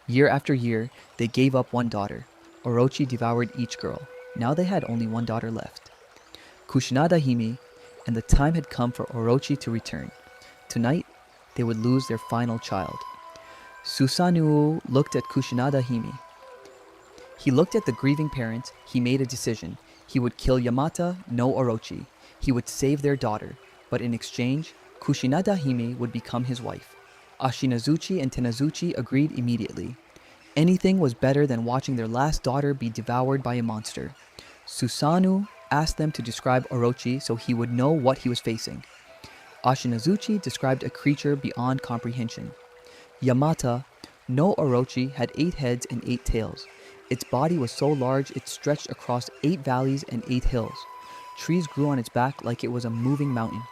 Year after year, they gave up one daughter. Orochi devoured each girl. Now they had only one daughter left, Kushinada-hime, and the time had come for Orochi to return. Tonight, they would lose their final child. Susanoo looked at Kushinada-hime. He looked at the grieving parents. He made a decision. He would kill Yamata no Orochi. He would save their daughter, but in exchange, Kushinada-hime would become his wife. Ashinazuchi and Tenazuchi agreed immediately. Anything was better than watching their last daughter be devoured by a monster. Susanoo asked them to describe Orochi so he would know what he was facing. Ashinazuchi described a creature beyond comprehension. Yamata no Orochi had 8 heads and 8 tails. Its body was so large it stretched across 8 valleys and 8 hills. Trees grew on its back like it was a moving mountain.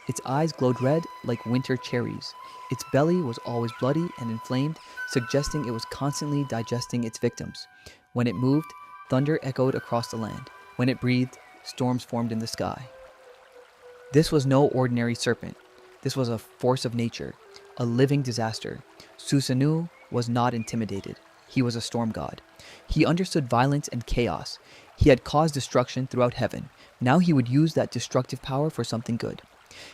Its eyes glowed red like winter cherries. Its belly was always bloody and inflamed, suggesting it was constantly digesting its victims. When it moved, thunder echoed across the land. When it breathed, storms formed in the sky. This was no ordinary serpent. This was a force of nature, a living disaster. Susanoo was not intimidated. He was a storm god. He understood violence and chaos. He had caused destruction throughout heaven. Now he would use that destructive power for something good.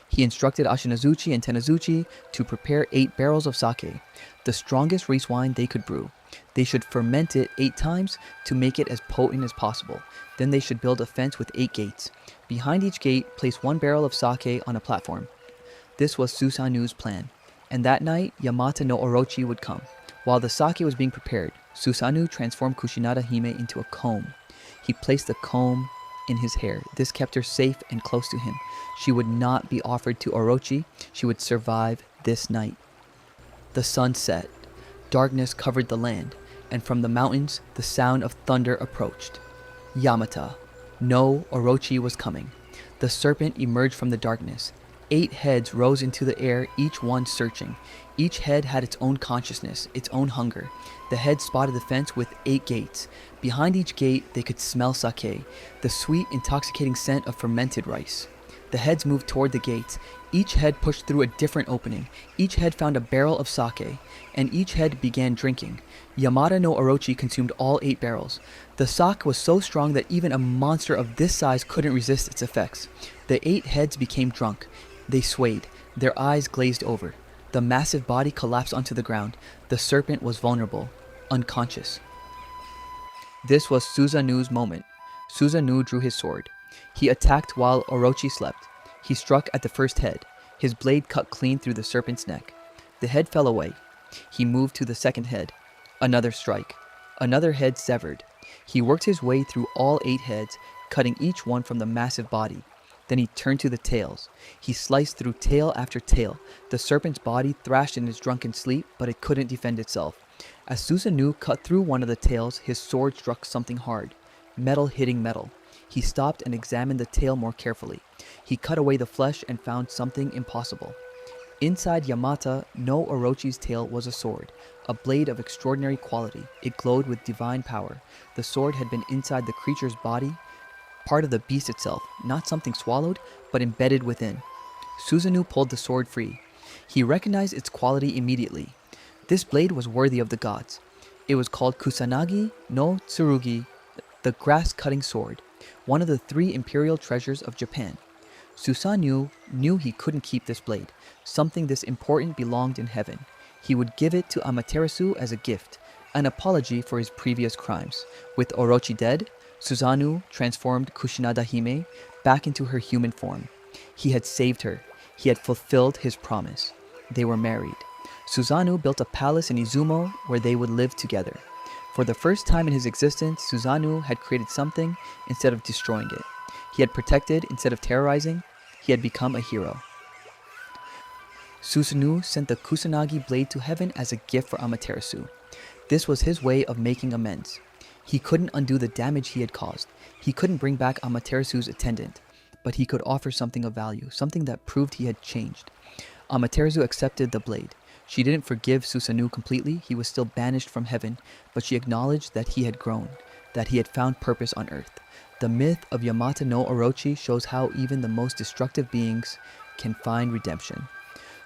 He instructed Ashinazuchi and Tenazuchi to prepare 8 barrels of sake, the strongest race wine they could brew. They should ferment it 8 times to make it as potent as possible. Then they should build a fence with 8 gates. Behind each gate, place 1 barrel of sake on a platform. This was Susanoo's plan. And that night, Yamata no Orochi would come. While the sake was being prepared, Susanoo transformed Kushinada-hime into a comb. He placed the comb in his hair. This kept her safe and close to him. She would not be offered to Orochi. She would survive this night. The sun set. Darkness covered the land, and from the mountains, the sound of thunder approached. Yamata no Orochi was coming. The serpent emerged from the darkness. 8 heads rose into the air, each one searching. Each head had its own consciousness, its own hunger. The head spotted the fence with 8 gates. Behind each gate, they could smell sake, the sweet, intoxicating scent of fermented rice. The heads moved toward the gates. Each head pushed through a different opening. Each head found a barrel of sake, and each head began drinking. Yamata no Orochi consumed all 8 barrels. The sake was so strong that even a monster of this size couldn't resist its effects. The 8 heads became drunk. They swayed. Their eyes glazed over. The massive body collapsed onto the ground. The serpent was vulnerable, unconscious. This was Susanoo's moment. Susanoo drew his sword. He attacked while Orochi slept. He struck at the first head. His blade cut clean through the serpent's neck. The head fell away. He moved to the second head. Another strike. Another head severed. He worked his way through all 8 heads, cutting each one from the massive body. Then he turned to the tails. He sliced through tail after tail. The serpent's body thrashed in its drunken sleep, but it couldn't defend itself. As Susanoo cut through one of the tails, his sword struck something hard. Metal hitting metal. He stopped and examined the tail more carefully. He cut away the flesh and found something impossible. Inside Yamata no Orochi's tail was a sword, a blade of extraordinary quality. It glowed with divine power. The sword had been inside the creature's body, part of the beast itself, not something swallowed, but embedded within. Susanoo pulled the sword free. He recognized its quality immediately. This blade was worthy of the gods. It was called Kusanagi no Tsurugi, the grass-cutting sword, one of the 3 imperial treasures of Japan. Susanoo knew he couldn't keep this blade. Something this important belonged in heaven. He would give it to Amaterasu as a gift, an apology for his previous crimes. With Orochi dead, Susanoo transformed Kushinada Hime back into her human form. He had saved her. He had fulfilled his promise. They were married. Susanoo built a palace in Izumo where they would live together. For the first time in his existence, Susanoo had created something instead of destroying it. He had protected instead of terrorizing. He had become a hero. Susanoo sent the Kusanagi blade to heaven as a gift for Amaterasu. This was his way of making amends. He couldn't undo the damage he had caused. He couldn't bring back Amaterasu's attendant, but he could offer something of value, something that proved he had changed. Amaterasu accepted the blade. She didn't forgive Susanoo completely. He was still banished from heaven, but she acknowledged that he had grown, that he had found purpose on earth. The myth of Yamata no Orochi shows how even the most destructive beings can find redemption.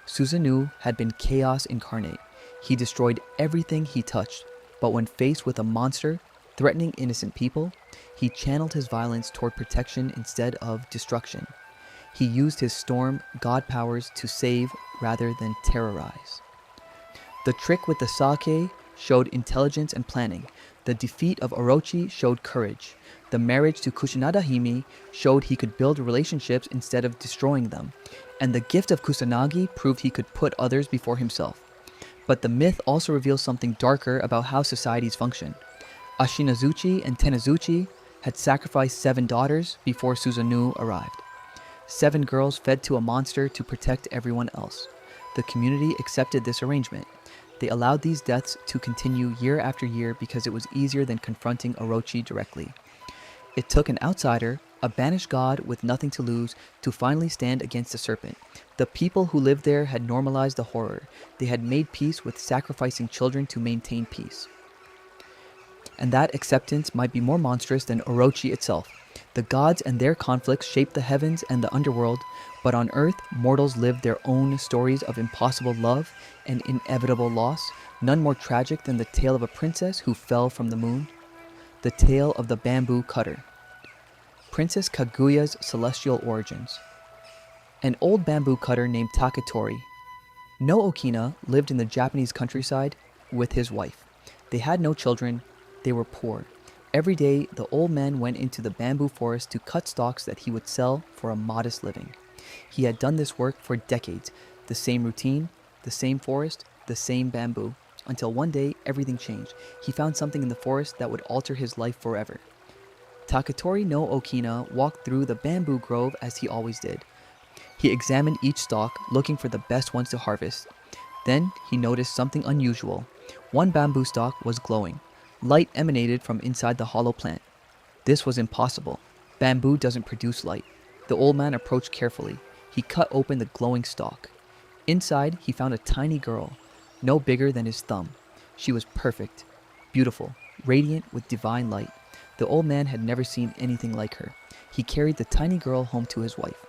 Susanoo had been chaos incarnate. He destroyed everything he touched, but when faced with a monster threatening innocent people, he channeled his violence toward protection instead of destruction. He used his storm god powers to save rather than terrorize. The trick with the sake showed intelligence and planning. The defeat of Orochi showed courage. The marriage to Kushinada Hime showed he could build relationships instead of destroying them. And the gift of Kusanagi proved he could put others before himself. But the myth also reveals something darker about how societies function. Ashinazuchi and Tenazuchi had sacrificed 7 daughters before Susanoo arrived. 7 girls fed to a monster to protect everyone else. The community accepted this arrangement. They allowed these deaths to continue year after year because it was easier than confronting Orochi directly. It took an outsider, a banished god with nothing to lose, to finally stand against the serpent. The people who lived there had normalized the horror. They had made peace with sacrificing children to maintain peace. And that acceptance might be more monstrous than Orochi itself. The gods and their conflicts shaped the heavens and the underworld, but on earth, mortals lived their own stories of impossible love and inevitable loss, none more tragic than the tale of a princess who fell from the moon. The tale of the bamboo cutter. Princess Kaguya's celestial origins. An old bamboo cutter named Takatori no Okina lived in the Japanese countryside with his wife. They had no children. They were poor. Every day, the old man went into the bamboo forest to cut stalks that he would sell for a modest living. He had done this work for decades, the same routine, the same forest, the same bamboo, until one day everything changed. He found something in the forest that would alter his life forever. Takatori no Okina walked through the bamboo grove as he always did. He examined each stalk, looking for the best ones to harvest. Then he noticed something unusual. One bamboo stalk was glowing. Light emanated from inside the hollow plant. This was impossible. Bamboo doesn't produce light. The old man approached carefully. He cut open the glowing stalk. Inside, he found a tiny girl, no bigger than his thumb. She was perfect, beautiful, radiant with divine light. The old man had never seen anything like her. He carried the tiny girl home to his wife.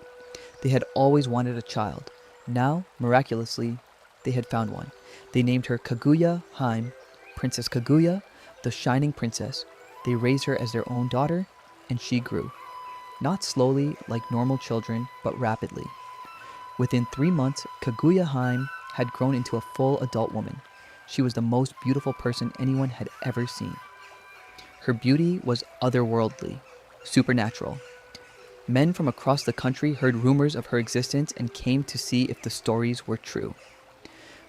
They had always wanted a child. Now, miraculously, they had found one. They named her Kaguya Hime, Princess Kaguya, the Shining Princess. They raised her as their own daughter, and she grew. Not slowly like normal children, but rapidly. Within 3 months, Kaguya Hime had grown into a full adult woman. She was the most beautiful person anyone had ever seen. Her beauty was otherworldly. Supernatural. Men from across the country heard rumors of her existence and came to see if the stories were true.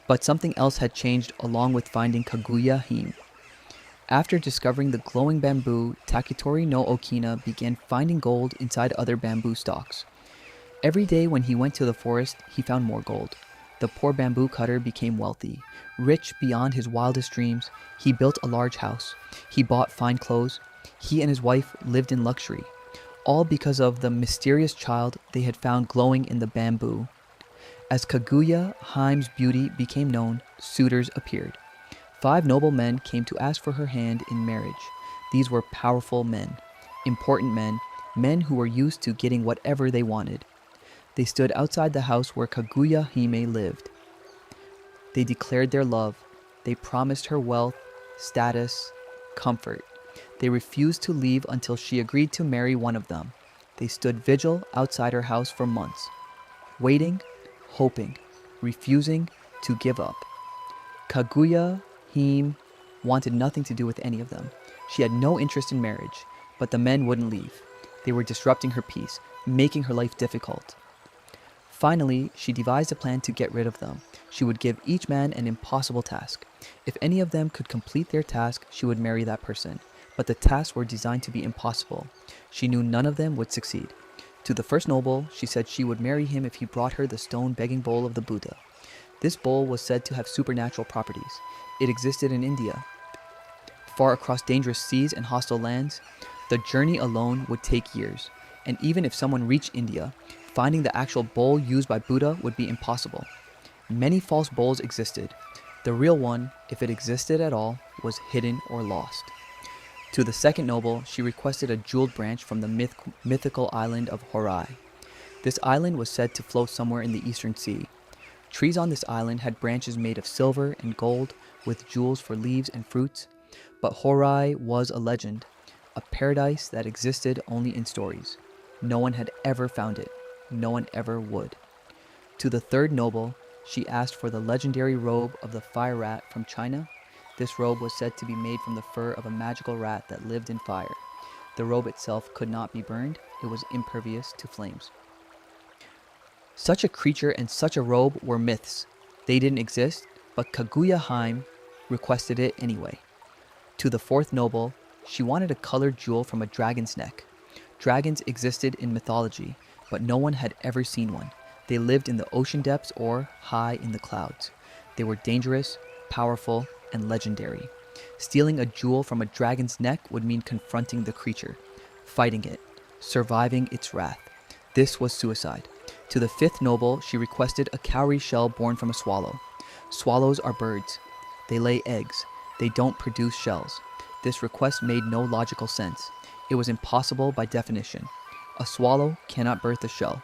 But something else had changed along with finding Kaguya Hime. After discovering the glowing bamboo, Taketori no Okina began finding gold inside other bamboo stalks. Every day when he went to the forest, he found more gold. The poor bamboo cutter became wealthy. Rich beyond his wildest dreams, he built a large house. He bought fine clothes. He and his wife lived in luxury, all because of the mysterious child they had found glowing in the bamboo. As Kaguya Hime's beauty became known, suitors appeared. 5 noble men came to ask for her hand in marriage. These were powerful men, important men, men who were used to getting whatever they wanted. They stood outside the house where Kaguya Hime lived. They declared their love. They promised her wealth, status, comfort. They refused to leave until she agreed to marry one of them. They stood vigil outside her house for months, waiting, hoping, refusing to give up. Kaguya Hime wanted nothing to do with any of them. She had no interest in marriage, but the men wouldn't leave. They were disrupting her peace, making her life difficult. Finally, she devised a plan to get rid of them. She would give each man an impossible task. If any of them could complete their task, she would marry that person. But the tasks were designed to be impossible. She knew none of them would succeed. To the first noble, she said she would marry him if he brought her the stone begging bowl of the Buddha. This bowl was said to have supernatural properties. It existed in India. Far across dangerous seas and hostile lands, the journey alone would take years. And even if someone reached India, finding the actual bowl used by Buddha would be impossible. Many false bowls existed. The real one, if it existed at all, was hidden or lost. To the second noble, she requested a jeweled branch from the mythical island of Horai. This island was said to float somewhere in the eastern sea. Trees on this island had branches made of silver and gold with jewels for leaves and fruits. But Horai was a legend, a paradise that existed only in stories. No one had ever found it. No one ever would. To the third noble, she asked for the legendary robe of the fire rat from China. This robe was said to be made from the fur of a magical rat that lived in fire. The robe itself could not be burned. It was impervious to flames. Such a creature and such a robe were myths. They didn't exist, but Kaguya Hime requested it anyway. To the fourth noble, she wanted a colored jewel from a dragon's neck. Dragons existed in mythology, but no one had ever seen one. They lived in the ocean depths or high in the clouds. They were dangerous, powerful, and legendary. Stealing a jewel from a dragon's neck would mean confronting the creature, fighting it, surviving its wrath. This was suicide. To the fifth noble, she requested a cowrie shell born from a swallow. Swallows are birds. They lay eggs. They don't produce shells. This request made no logical sense. It was impossible by definition. A swallow cannot birth a shell.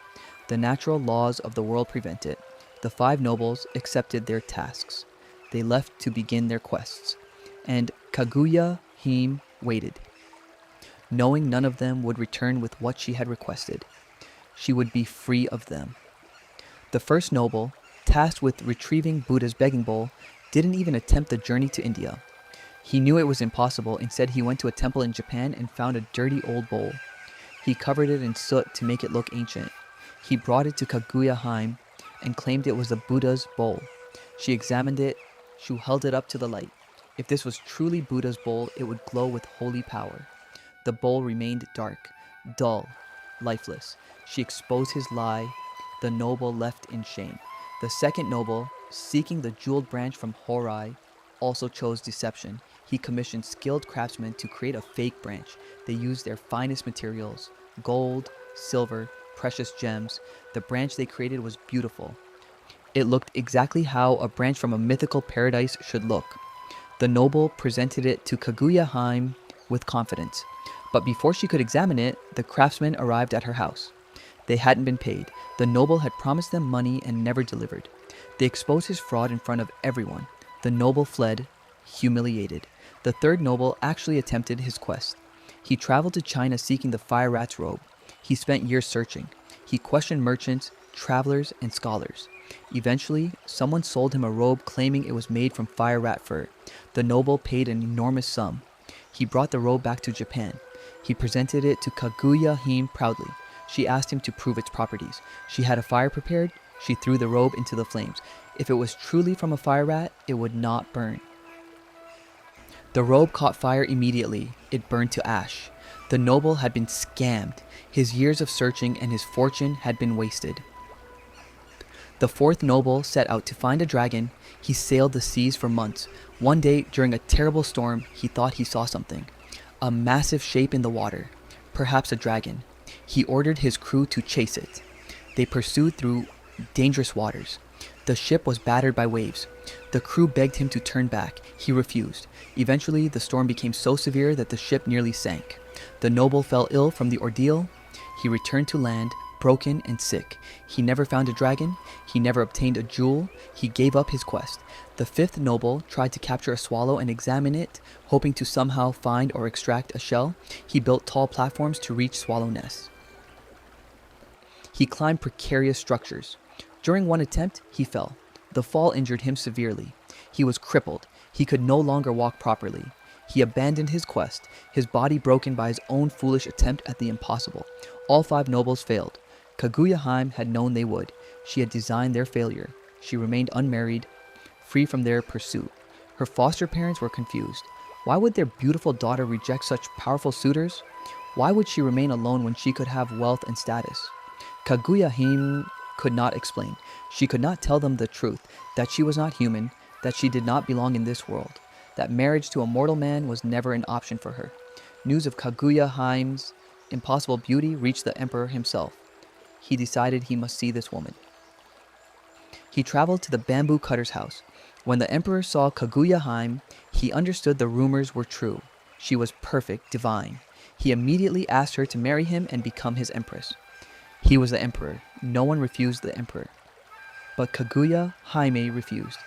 The natural laws of the world prevent it. The 5 nobles accepted their tasks. They left to begin their quests. And Kaguya Hime waited, knowing none of them would return with what she had requested. She would be free of them. The first noble, tasked with retrieving Buddha's begging bowl, didn't even attempt the journey to India. He knew it was impossible. Instead, he went to a temple in Japan and found a dirty old bowl. He covered it in soot to make it look ancient. He brought it to Kaguya Hime and claimed it was the Buddha's bowl. She examined it. She held it up to the light. If this was truly Buddha's bowl, it would glow with holy power. The bowl remained dark, dull, lifeless. She exposed his lie. The noble left in shame. The second noble, seeking the jeweled branch from Horai, also chose deception. He commissioned skilled craftsmen to create a fake branch. They used their finest materials, gold, silver, precious gems. The branch they created was beautiful. It looked exactly how a branch from a mythical paradise should look. The noble presented it to Kaguya Hime with confidence. But before she could examine it, the craftsmen arrived at her house. They hadn't been paid. The noble had promised them money and never delivered. They exposed his fraud in front of everyone. The noble fled, humiliated. The third noble actually attempted his quest. He traveled to China seeking the fire rat's robe. He spent years searching. He questioned merchants, travelers, and scholars. Eventually, someone sold him a robe claiming it was made from fire rat fur. The noble paid an enormous sum. He brought the robe back to Japan. He presented it to Kaguya Hime proudly. She asked him to prove its properties. She had a fire prepared. She threw the robe into the flames. If it was truly from a fire rat, it would not burn. The robe caught fire immediately. It burned to ash. The noble had been scammed. His years of searching and his fortune had been wasted. The fourth noble set out to find a dragon. He sailed the seas for months. One day, during a terrible storm, he thought he saw something. A massive shape in the water. Perhaps a dragon. He ordered his crew to chase it. They pursued through dangerous waters. The ship was battered by waves. The crew begged him to turn back. He refused. Eventually, the storm became so severe that the ship nearly sank. The noble fell ill from the ordeal. He returned to land, broken and sick. He never found a dragon. He never obtained a jewel. He gave up his quest. The fifth noble tried to capture a swallow and examine it, hoping to somehow find or extract a shell. He built tall platforms to reach swallow nests. He climbed precarious structures. During one attempt, he fell. The fall injured him severely. He was crippled. He could no longer walk properly. He abandoned his quest, his body broken by his own foolish attempt at the impossible. All five nobles failed. Kaguya Hime had known they would. She had designed their failure. She remained unmarried, free from their pursuit. Her foster parents were confused. Why would their beautiful daughter reject such powerful suitors? Why would she remain alone when she could have wealth and status? Kaguya Hime could not explain. She could not tell them the truth, that she was not human, that she did not belong in this world, that marriage to a mortal man was never an option for her. News of Kaguya Hime's impossible beauty reached the emperor himself. He decided he must see this woman. He traveled to the bamboo cutter's house. When the emperor saw Kaguya Hime, he understood the rumors were true. She was perfect, divine. He immediately asked her to marry him and become his empress. He was the emperor. No one refused the emperor. But Kaguya Hime refused.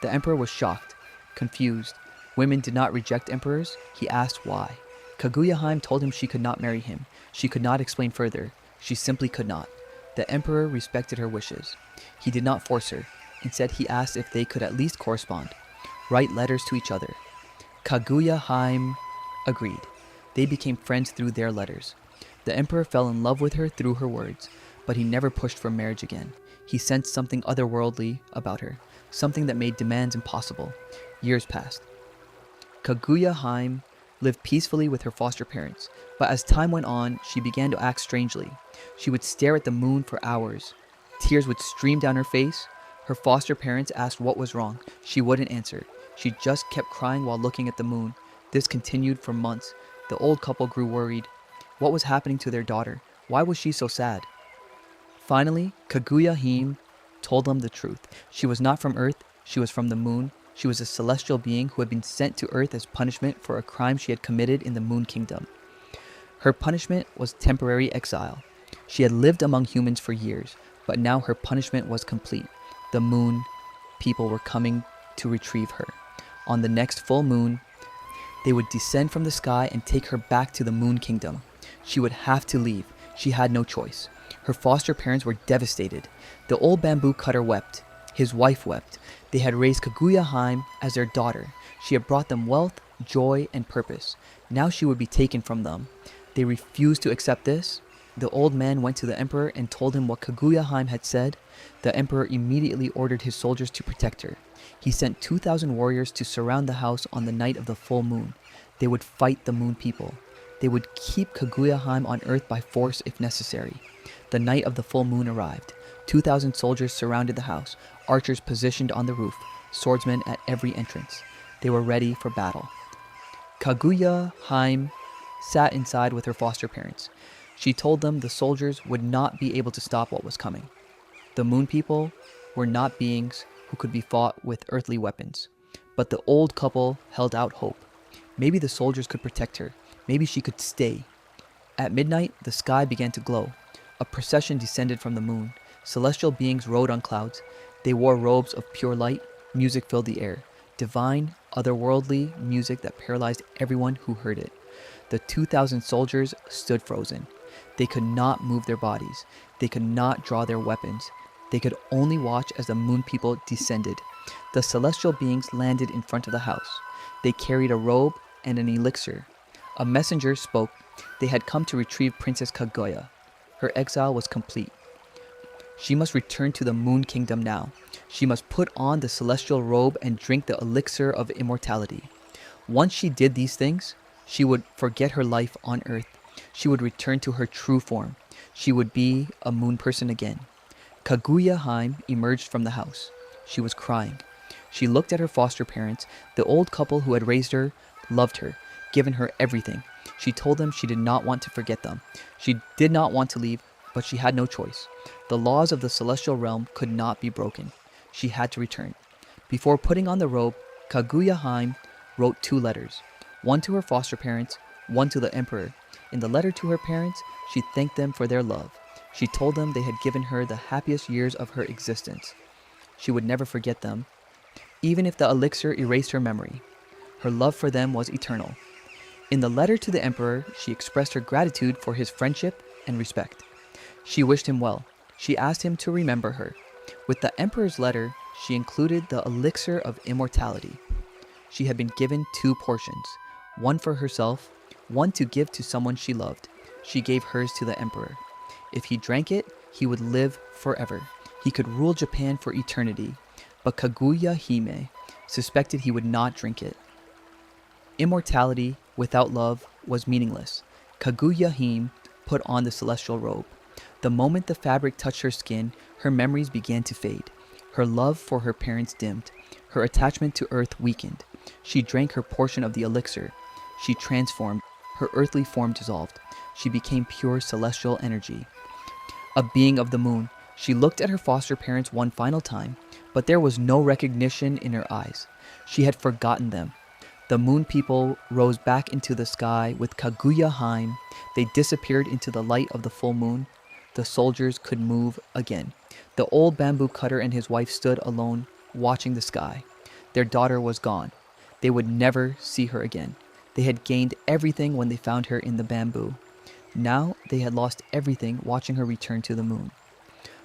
The emperor was shocked, confused. Women did not reject emperors. He asked why. Kaguya Hime told him she could not marry him. She could not explain further. She simply could not. The emperor respected her wishes. He did not force her. Instead, he asked if they could at least correspond, write letters to each other. Kaguya Hime agreed. They became friends through their letters. The emperor fell in love with her through her words, but he never pushed for marriage again. He sensed something otherworldly about her, something that made demands impossible. Years passed. Kaguya Hime lived peacefully with her foster parents, but as time went on, she began to act strangely. She would stare at the moon for hours. Tears would stream down her face. Her foster parents asked what was wrong. She wouldn't answer. She just kept crying while looking at the moon. This continued for months. The old couple grew worried. What was happening to their daughter? Why was she so sad? Finally, Kaguya Hime told them the truth. She was not from Earth. She was from the moon. She was a celestial being who had been sent to Earth as punishment for a crime she had committed in the Moon Kingdom. Her punishment was temporary exile. She had lived among humans for years, but now her punishment was complete. The moon people were coming to retrieve her. On the next full moon, they would descend from the sky and take her back to the Moon Kingdom. She would have to leave. She had no choice. Her foster parents were devastated. The old bamboo cutter wept. His wife wept. They had raised Kaguya Hime as their daughter. She had brought them wealth, joy, and purpose. Now she would be taken from them. They refused to accept this. The old man went to the emperor and told him what Kaguya Hime had said. The emperor immediately ordered his soldiers to protect her. He sent 2,000 warriors to surround the house on the night of the full moon. They would fight the moon people. They would keep Kaguya Hime on Earth by force if necessary. The night of the full moon arrived. 2,000 soldiers surrounded the house, archers positioned on the roof, swordsmen at every entrance. They were ready for battle. Kaguya Hime sat inside with her foster parents. She told them the soldiers would not be able to stop what was coming. The moon people were not beings who could be fought with earthly weapons. But the old couple held out hope. Maybe the soldiers could protect her. Maybe she could stay. At midnight, the sky began to glow. A procession descended from the moon. Celestial beings rode on clouds. They wore robes of pure light. Music filled the air. Divine, otherworldly music that paralyzed everyone who heard it. The 2,000 soldiers stood frozen. They could not move their bodies. They could not draw their weapons. They could only watch as the moon people descended. The celestial beings landed in front of the house. They carried a robe and an elixir. A messenger spoke. They had come to retrieve Princess Kaguya. Her exile was complete. She must return to the Moon Kingdom now. She must put on the celestial robe and drink the elixir of immortality. Once she did these things, she would forget her life on Earth. She would return to her true form. She would be a moon person again. Kaguya Haim emerged from the house. She was crying. She looked at her foster parents. The old couple who had raised her loved her, given her everything. She told them she did not want to forget them. She did not want to leave, but she had no choice. The laws of the celestial realm could not be broken. She had to return. Before putting on the robe, Kaguya Haim wrote 2 letters, one to her foster parents, one to the emperor. In the letter to her parents, she thanked them for their love. She told them they had given her the happiest years of her existence. She would never forget them, even if the elixir erased her memory. Her love for them was eternal. In the letter to the emperor, she expressed her gratitude for his friendship and respect. She wished him well. She asked him to remember her. With the emperor's letter, she included the elixir of immortality. She had been given 2 portions, one for herself, one to give to someone she loved. She gave hers to the emperor. If he drank it, he would live forever. He could rule Japan for eternity. But Kaguya Hime suspected he would not drink it. Immortality without love was meaningless. Kaguya Hime put on the celestial robe. The moment the fabric touched her skin, her memories began to fade. Her love for her parents dimmed. Her attachment to earth weakened. She drank her portion of the elixir. She transformed. Her earthly form dissolved. She became pure celestial energy. A being of the moon, she looked at her foster parents one final time, but there was no recognition in her eyes. She had forgotten them. The moon people rose back into the sky with Kaguya Haim. They disappeared into the light of the full moon. The soldiers could move again. The old bamboo cutter and his wife stood alone, watching the sky. Their daughter was gone. They would never see her again. They had gained everything when they found her in the bamboo. Now they had lost everything watching her return to the moon.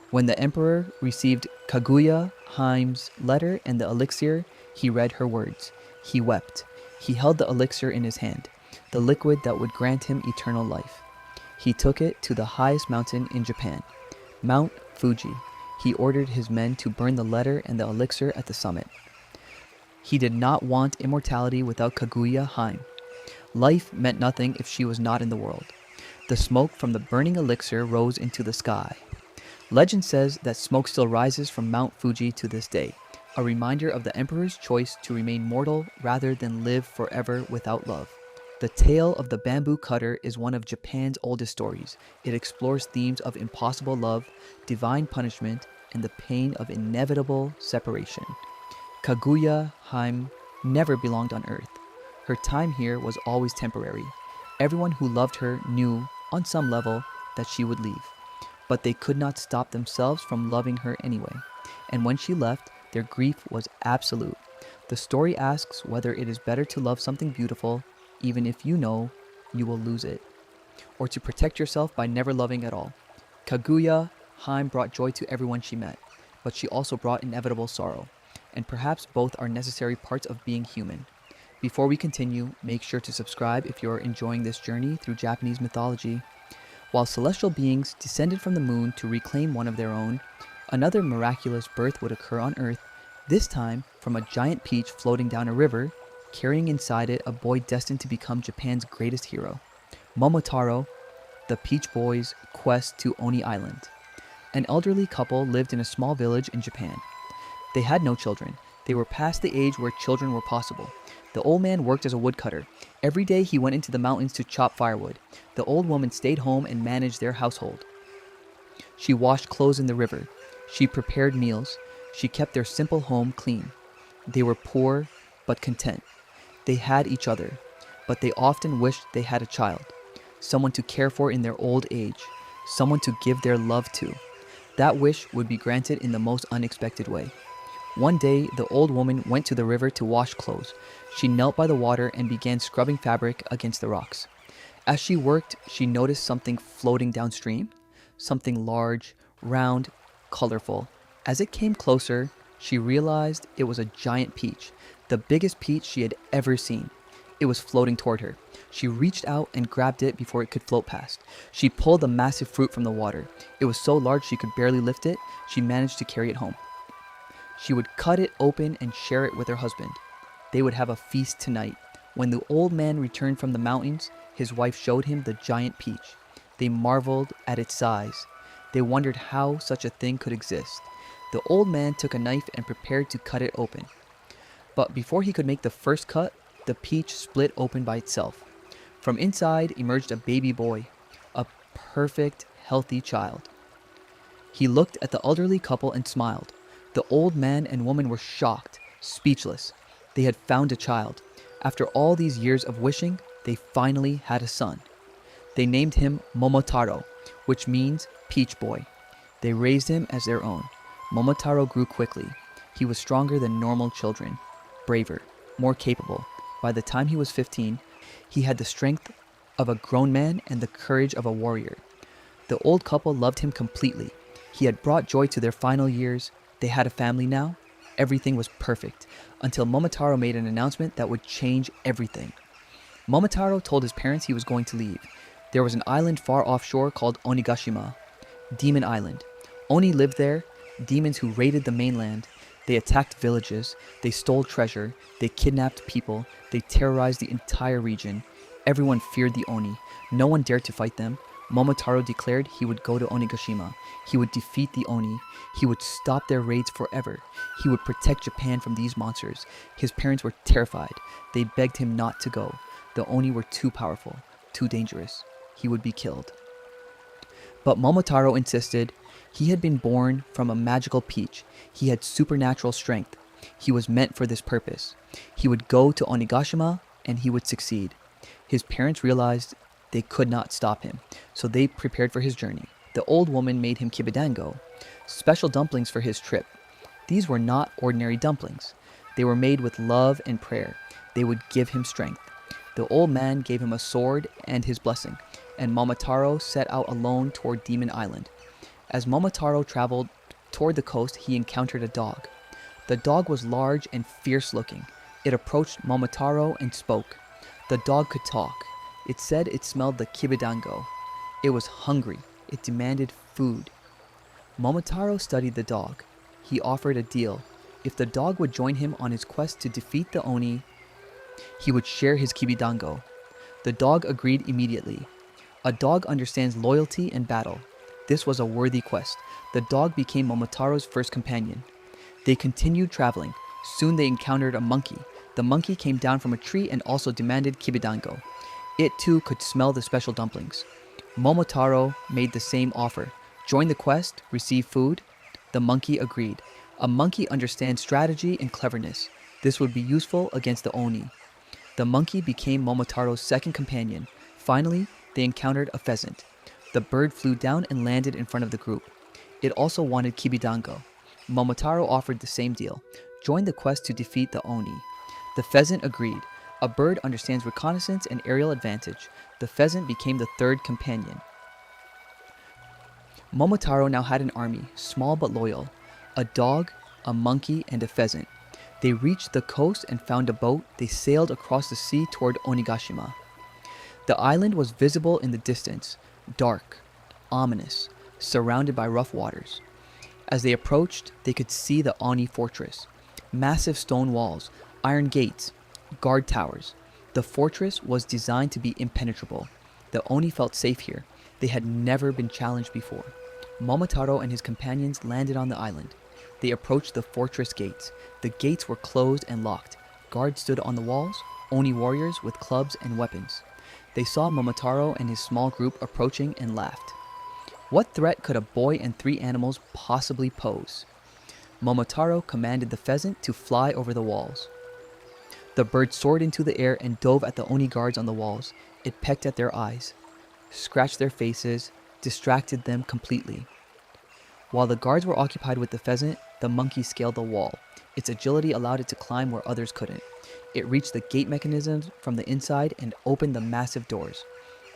When the emperor received Kaguya Haim's letter and the elixir, he read her words. He wept. He held the elixir in his hand, the liquid that would grant him eternal life. He took it to the highest mountain in Japan, Mount Fuji. He ordered his men to burn the letter and the elixir at the summit. He did not want immortality without Kaguya Haim. Life meant nothing if she was not in the world. The smoke from the burning elixir rose into the sky. Legend says that smoke still rises from Mount Fuji to this day, a reminder of the emperor's choice to remain mortal rather than live forever without love. The tale of the bamboo cutter is one of Japan's oldest stories. It explores themes of impossible love, divine punishment, and the pain of inevitable separation. Kaguya Haim never belonged on Earth. Her time here was always temporary. Everyone who loved her knew, on some level, that she would leave. But they could not stop themselves from loving her anyway. And when she left, their grief was absolute. The story asks whether it is better to love something beautiful, even if you know you will lose it, or to protect yourself by never loving at all. Kaguya Haim brought joy to everyone she met, but she also brought inevitable sorrow, and perhaps both are necessary parts of being human. Before we continue, make sure to subscribe if you are enjoying this journey through Japanese mythology. While celestial beings descended from the moon to reclaim one of their own, another miraculous birth would occur on Earth, this time from a giant peach floating down a river, carrying inside it a boy destined to become Japan's greatest hero. Momotaro, the Peach Boy's quest to Oni Island. An elderly couple lived in a small village in Japan. They had no children. They were past the age where children were possible. The old man worked as a woodcutter. Every day he went into the mountains to chop firewood. The old woman stayed home and managed their household. She washed clothes in the river. She prepared meals. She kept their simple home clean. They were poor but content. They had each other, but they often wished they had a child, someone to care for in their old age, someone to give their love to. That wish would be granted in the most unexpected way. One day, the old woman went to the river to wash clothes. She knelt by the water and began scrubbing fabric against the rocks. As she worked, she noticed something floating downstream, something large, round, colorful. As it came closer, she realized it was a giant peach, the biggest peach she had ever seen. It was floating toward her. She reached out and grabbed it before it could float past. She pulled the massive fruit from the water. It was so large she could barely lift it. She managed to carry it home. She would cut it open and share it with her husband. They would have a feast tonight. When the old man returned from the mountains, his wife showed him the giant peach. They marveled at its size. They wondered how such a thing could exist. The old man took a knife and prepared to cut it open. But before he could make the first cut, the peach split open by itself. From inside emerged a baby boy, a perfect, healthy child. He looked at the elderly couple and smiled. The old man and woman were shocked, speechless. They had found a child. After all these years of wishing, they finally had a son. They named him Momotaro, which means Peach Boy. They raised him as their own. Momotaro grew quickly. He was stronger than normal children, braver, more capable. By the time he was 15, he had the strength of a grown man and the courage of a warrior. The old couple loved him completely. He had brought joy to their final years. They had a family now. Everything was perfect, until Momotaro made an announcement that would change everything. Momotaro told his parents he was going to leave. There was an island far offshore called Onigashima, Demon Island. Oni lived there, demons who raided the mainland. They attacked villages, they stole treasure, they kidnapped people, they terrorized the entire region. Everyone feared the Oni. No one dared to fight them. Momotaro declared he would go to Onigashima. He would defeat the Oni. He would stop their raids forever. He would protect Japan from these monsters. His parents were terrified. They begged him not to go. The Oni were too powerful, too dangerous. He would be killed. But Momotaro insisted. He had been born from a magical peach. He had supernatural strength. He was meant for this purpose. He would go to Onigashima and he would succeed. His parents realized they could not stop him, so they prepared for his journey. The old woman made him kibidango, special dumplings for his trip. These were not ordinary dumplings. They were made with love and prayer. They would give him strength. The old man gave him a sword and his blessing, and Momotaro set out alone toward Demon Island. As Momotaro traveled toward the coast, he encountered a dog. The dog was large and fierce-looking. It approached Momotaro and spoke. The dog could talk. It said it smelled the kibidango. It was hungry. It demanded food. Momotaro studied the dog. He offered a deal. If the dog would join him on his quest to defeat the Oni, he would share his kibidango. The dog agreed immediately. A dog understands loyalty and battle. This was a worthy quest. The dog became Momotaro's first companion. They continued traveling. Soon they encountered a monkey. The monkey came down from a tree and also demanded kibidango. It too could smell the special dumplings. Momotaro made the same offer. Join the quest, receive food. The monkey agreed. A monkey understands strategy and cleverness. This would be useful against the Oni. The monkey became Momotaro's second companion. Finally, they encountered a pheasant. The bird flew down and landed in front of the group. It also wanted kibidango. Momotaro offered the same deal. Join the quest to defeat the Oni. The pheasant agreed. A bird understands reconnaissance and aerial advantage. The pheasant became the third companion. Momotaro now had an army, small but loyal. A dog, a monkey, and a pheasant. They reached the coast and found a boat. They sailed across the sea toward Onigashima. The island was visible in the distance, dark, ominous, surrounded by rough waters. As they approached, they could see the Oni fortress. Massive stone walls, iron gates, guard towers. The fortress was designed to be impenetrable. The Oni felt safe here. They had never been challenged before. Momotaro and his companions landed on the island. They approached the fortress gates. The gates were closed and locked. Guards stood on the walls, Oni warriors with clubs and weapons. They saw Momotaro and his small group approaching and laughed. What threat could a boy and 3 animals possibly pose? Momotaro commanded the pheasant to fly over the walls. The bird soared into the air and dove at the Oni guards on the walls. It pecked at their eyes, scratched their faces, distracted them completely. While the guards were occupied with the pheasant, the monkey scaled the wall. Its agility allowed it to climb where others couldn't. It reached the gate mechanisms from the inside and opened the massive doors.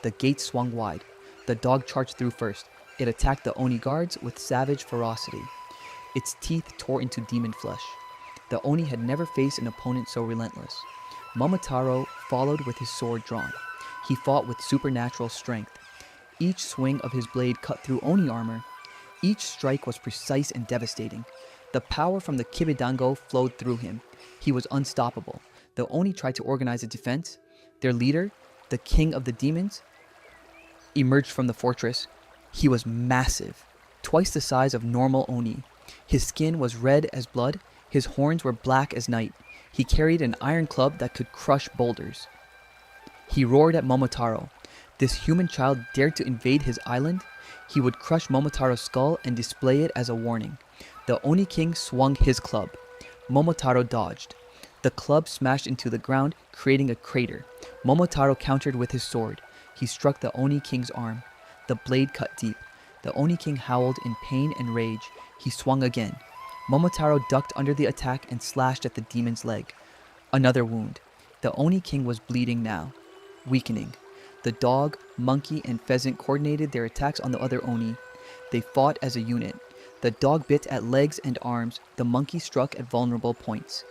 The gates swung wide. The dog charged through first. It attacked the Oni guards with savage ferocity. Its teeth tore into demon flesh. The Oni had never faced an opponent so relentless. Momotaro followed with his sword drawn. He fought with supernatural strength. Each swing of his blade cut through Oni armor. Each strike was precise and devastating. The power from the Kibidango flowed through him. He was unstoppable. The Oni tried to organize a defense. Their leader, the king of the demons, emerged from the fortress. He was massive, twice the size of normal Oni. His skin was red as blood. His horns were black as night. He carried an iron club that could crush boulders. He roared at Momotaro. This human child dared to invade his island. He would crush Momotaro's skull and display it as a warning. The Oni King swung his club. Momotaro dodged. The club smashed into the ground, creating a crater. Momotaro countered with his sword. He struck the Oni King's arm. The blade cut deep. The Oni King howled in pain and rage. He swung again. Momotaro ducked under the attack and slashed at the demon's leg. Another wound. The Oni King was bleeding now, weakening. The dog, monkey, and pheasant coordinated their attacks on the other Oni. They fought as a unit. The dog bit at legs and arms. The monkey struck at vulnerable points.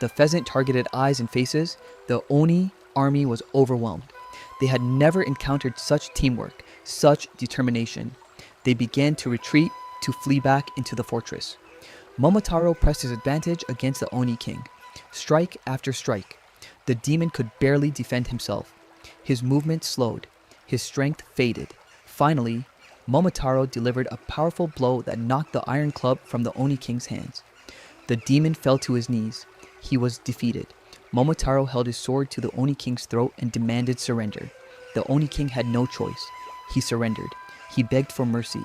The pheasant targeted eyes and faces. The Oni army was overwhelmed. They had never encountered such teamwork, such determination. They began to retreat, to flee back into the fortress. Momotaro pressed his advantage against the Oni King. Strike after strike. The demon could barely defend himself. His movement slowed. His strength faded. Finally, Momotaro delivered a powerful blow that knocked the iron club from the Oni King's hands. The demon fell to his knees. He was defeated. Momotaro held his sword to the Oni King's throat and demanded surrender. The Oni King had no choice. He surrendered. He begged for mercy.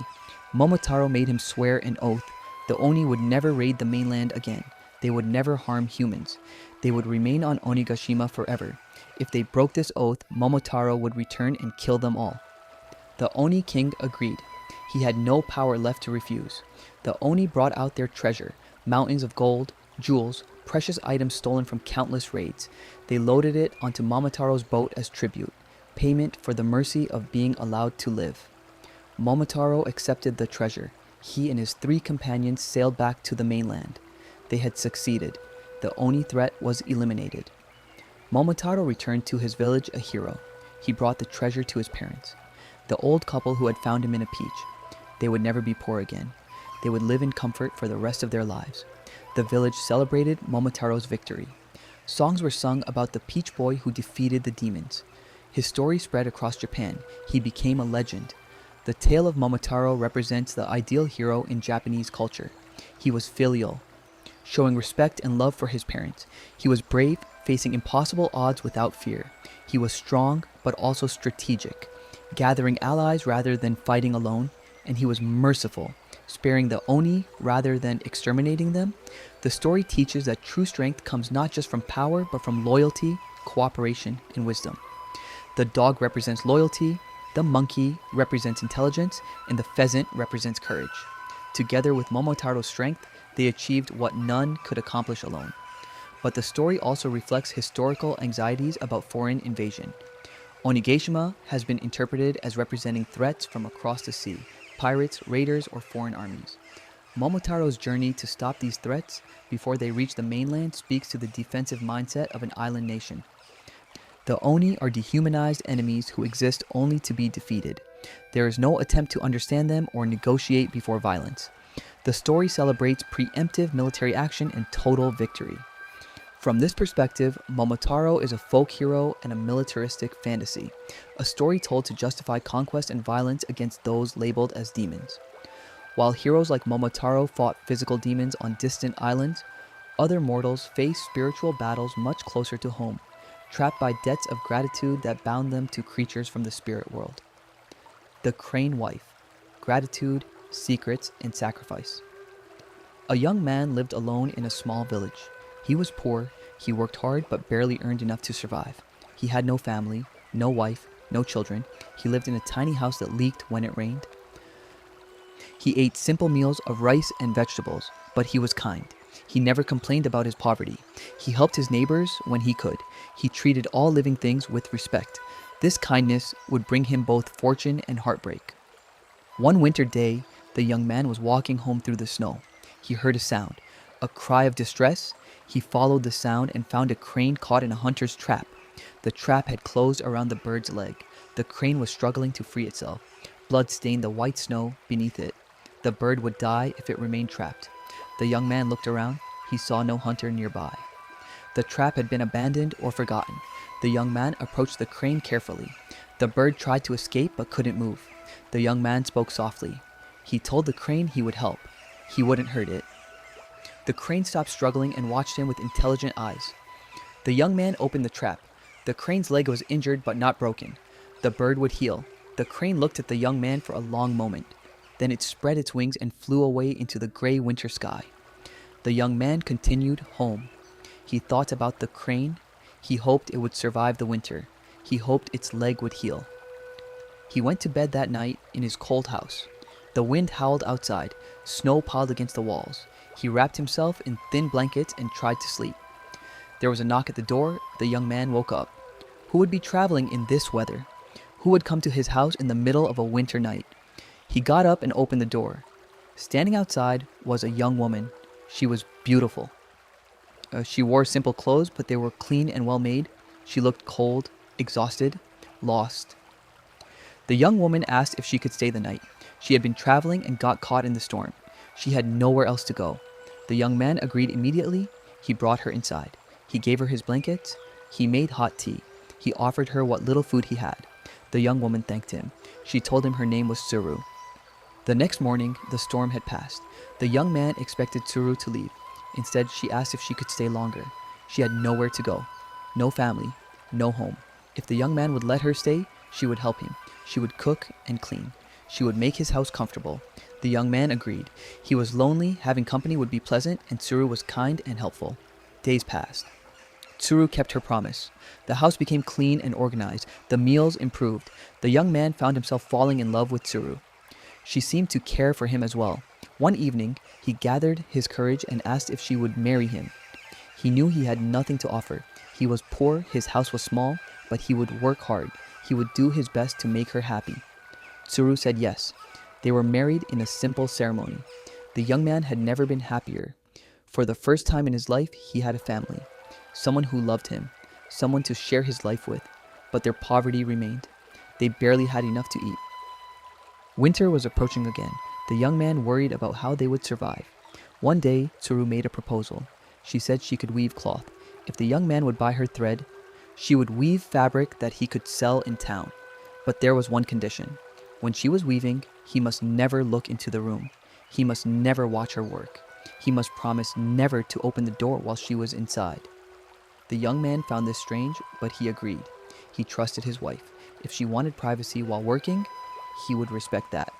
Momotaro made him swear an oath. The Oni would never raid the mainland again. They would never harm humans. They would remain on Onigashima forever. If they broke this oath, Momotaro would return and kill them all. The Oni King agreed. He had no power left to refuse. The Oni brought out their treasure, mountains of gold, jewels, precious items stolen from countless raids. They loaded it onto Momotaro's boat as tribute, payment for the mercy of being allowed to live. Momotaro accepted the treasure. He and his 3 companions sailed back to the mainland. They had succeeded. The Oni threat was eliminated. Momotaro returned to his village a hero. He brought the treasure to his parents, the old couple who had found him in a peach. They would never be poor again. They would live in comfort for the rest of their lives. The village celebrated Momotaro's victory. Songs were sung about the peach boy who defeated the demons. His story spread across Japan. He became a legend. The tale of Momotaro represents the ideal hero in Japanese culture. He was filial, showing respect and love for his parents. He was brave, facing impossible odds without fear. He was strong, but also strategic, gathering allies rather than fighting alone. And he was merciful, sparing the Oni rather than exterminating them. The story teaches that true strength comes not just from power, but from loyalty, cooperation, and wisdom. The dog represents loyalty, the monkey represents intelligence, and the pheasant represents courage. Together with Momotaro's strength, they achieved what none could accomplish alone. But the story also reflects historical anxieties about foreign invasion. Onigashima has been interpreted as representing threats from across the sea, pirates, raiders, or foreign armies. Momotaro's journey to stop these threats before they reach the mainland speaks to the defensive mindset of an island nation. The Oni are dehumanized enemies who exist only to be defeated. There is no attempt to understand them or negotiate before violence. The story celebrates preemptive military action and total victory. From this perspective, Momotaro is a folk hero and a militaristic fantasy, a story told to justify conquest and violence against those labeled as demons. While heroes like Momotaro fought physical demons on distant islands, other mortals faced spiritual battles much closer to home, trapped by debts of gratitude that bound them to creatures from the spirit world. The Crane Wife: Gratitude, Secrets, and Sacrifice. A young man lived alone in a small village. He was poor, he worked hard but barely earned enough to survive. He had no family, no wife, no children. He lived in a tiny house that leaked when it rained. He ate simple meals of rice and vegetables, but he was kind. He never complained about his poverty. He helped his neighbors when he could. He treated all living things with respect. This kindness would bring him both fortune and heartbreak. One winter day, the young man was walking home through the snow. He heard a sound, a cry of distress. He followed the sound and found a crane caught in a hunter's trap. The trap had closed around the bird's leg. The crane was struggling to free itself. Blood stained the white snow beneath it. The bird would die if it remained trapped. The young man looked around. He saw no hunter nearby. The trap had been abandoned or forgotten. The young man approached the crane carefully. The bird tried to escape but couldn't move. The young man spoke softly. He told the crane he would help. He wouldn't hurt it. The crane stopped struggling and watched him with intelligent eyes. The young man opened the trap. The crane's leg was injured but not broken. The bird would heal. The crane looked at the young man for a long moment. Then it spread its wings and flew away into the gray winter sky. The young man continued home. He thought about the crane. He hoped it would survive the winter. He hoped its leg would heal. He went to bed that night in his cold house. The wind howled outside. Snow piled against the walls. He wrapped himself in thin blankets and tried to sleep. There was a knock at the door. The young man woke up. Who would be traveling in this weather? Who would come to his house in the middle of a winter night? He got up and opened the door. Standing outside was a young woman. She was beautiful. She wore simple clothes, but they were clean and well made. She looked cold, exhausted, lost. The young woman asked if she could stay the night. She had been traveling and got caught in the storm. She had nowhere else to go. The young man agreed immediately. He brought her inside. He gave her his blankets. He made hot tea. He offered her what little food he had. The young woman thanked him. She told him her name was Tsuru. The next morning, the storm had passed. The young man expected Tsuru to leave. Instead, she asked if she could stay longer. She had nowhere to go. No family. No home. If the young man would let her stay, she would help him. She would cook and clean. She would make his house comfortable. The young man agreed. He was lonely, having company would be pleasant, and Tsuru was kind and helpful. Days passed. Tsuru kept her promise. The house became clean and organized. The meals improved. The young man found himself falling in love with Tsuru. She seemed to care for him as well. One evening, he gathered his courage and asked if she would marry him. He knew he had nothing to offer. He was poor, his house was small, but he would work hard. He would do his best to make her happy. Tsuru said yes. They were married in a simple ceremony. The young man had never been happier. For the first time in his life, he had a family. Someone who loved him. Someone to share his life with. But their poverty remained. They barely had enough to eat. Winter was approaching again. The young man worried about how they would survive. One day, Tsuru made a proposal. She said she could weave cloth. If the young man would buy her thread, she would weave fabric that he could sell in town. But there was one condition. When she was weaving, he must never look into the room. He must never watch her work. He must promise never to open the door while she was inside. The young man found this strange, but he agreed. He trusted his wife. If she wanted privacy while working, he would respect that.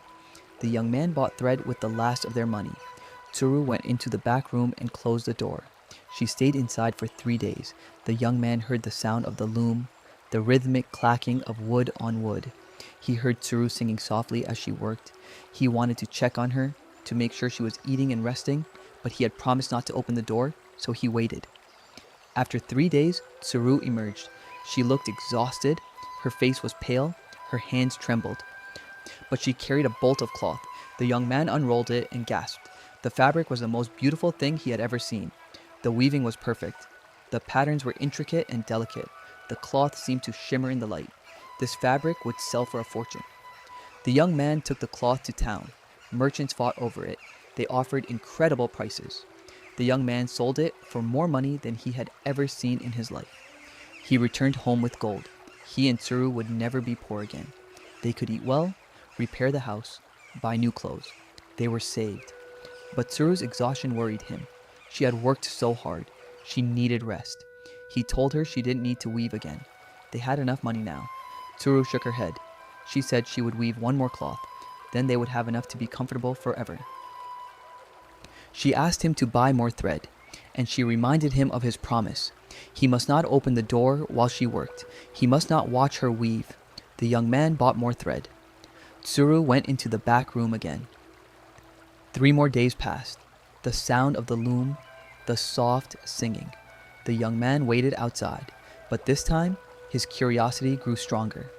The young man bought thread with the last of their money. Tsuru went into the back room and closed the door. She stayed inside for 3 days. The young man heard the sound of the loom, the rhythmic clacking of wood on wood. He heard Tsuru singing softly as she worked. He wanted to check on her, to make sure she was eating and resting, but he had promised not to open the door, so he waited. After 3 days, Tsuru emerged. She looked exhausted. Her face was pale. Her hands trembled. But she carried a bolt of cloth. The young man unrolled it and gasped. The fabric was the most beautiful thing he had ever seen. The weaving was perfect. The patterns were intricate and delicate. The cloth seemed to shimmer in the light. This fabric would sell for a fortune. The young man took the cloth to town. Merchants fought over it. They offered incredible prices. The young man sold it for more money than he had ever seen in his life. He returned home with gold. He and Tsuru would never be poor again. They could eat well, repair the house, buy new clothes. They were saved. But Tsuru's exhaustion worried him. She had worked so hard. She needed rest. He told her she didn't need to weave again. They had enough money now. Tsuru shook her head. She said she would weave one more cloth. Then they would have enough to be comfortable forever. She asked him to buy more thread, and she reminded him of his promise. He must not open the door while she worked. He must not watch her weave. The young man bought more thread. Tsuru went into the back room again. 3 more days passed. The sound of the loom, the soft singing. The young man waited outside, but this time his curiosity grew stronger.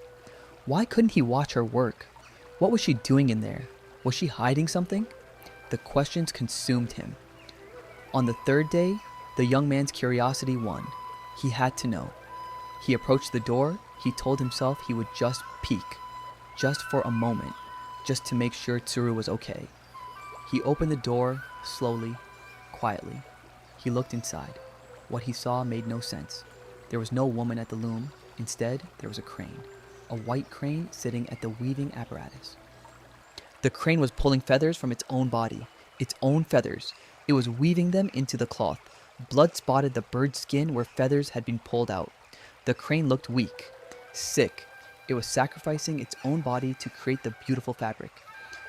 Why couldn't he watch her work? What was she doing in there? Was she hiding something? The questions consumed him. On the 3rd day, The young man's curiosity won. He had to know. He approached the door. He told himself he would just peek, just for a moment, just to make sure Tsuru was okay. He opened the door, slowly, quietly. He looked inside. What he saw made no sense. There was no woman at the loom. Instead, there was a crane. A white crane sitting at the weaving apparatus. The crane was pulling feathers from its own body. Its own feathers. It was weaving them into the cloth. Blood spotted the bird's skin where feathers had been pulled out. The crane looked weak, sick. It was sacrificing its own body to create the beautiful fabric.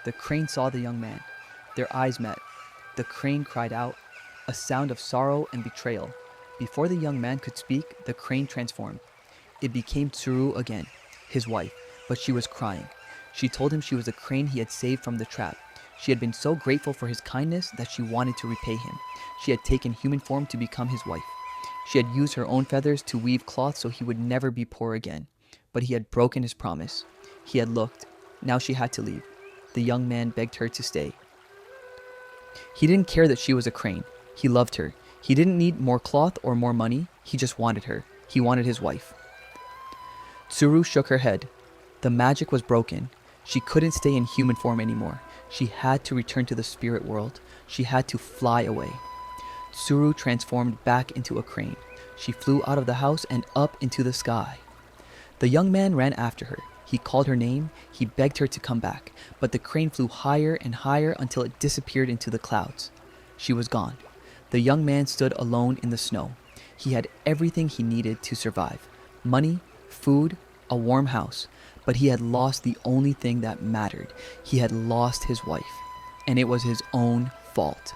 The crane saw the young man. Their eyes met. The crane cried out, a sound of sorrow and betrayal. Before the young man could speak, the crane transformed. It became Tsuru again, his wife, but she was crying. She told him she was the crane he had saved from the trap. She had been so grateful for his kindness that she wanted to repay him. She had taken human form to become his wife. She had used her own feathers to weave cloth so he would never be poor again. But he had broken his promise. He had looked. Now she had to leave. The young man begged her to stay. He didn't care that she was a crane. He loved her. He didn't need more cloth or more money. He just wanted her. He wanted his wife. Tsuru shook her head. The magic was broken. She couldn't stay in human form anymore. She had to return to the spirit world. She had to fly away. Tsuru transformed back into a crane. She flew out of the house and up into the sky. The young man ran after her. He called her name. He begged her to come back. But the crane flew higher and higher until it disappeared into the clouds. She was gone. The young man stood alone in the snow. He had everything he needed to survive. Money, food, a warm house. But he had lost the only thing that mattered. He had lost his wife. And it was his own fault.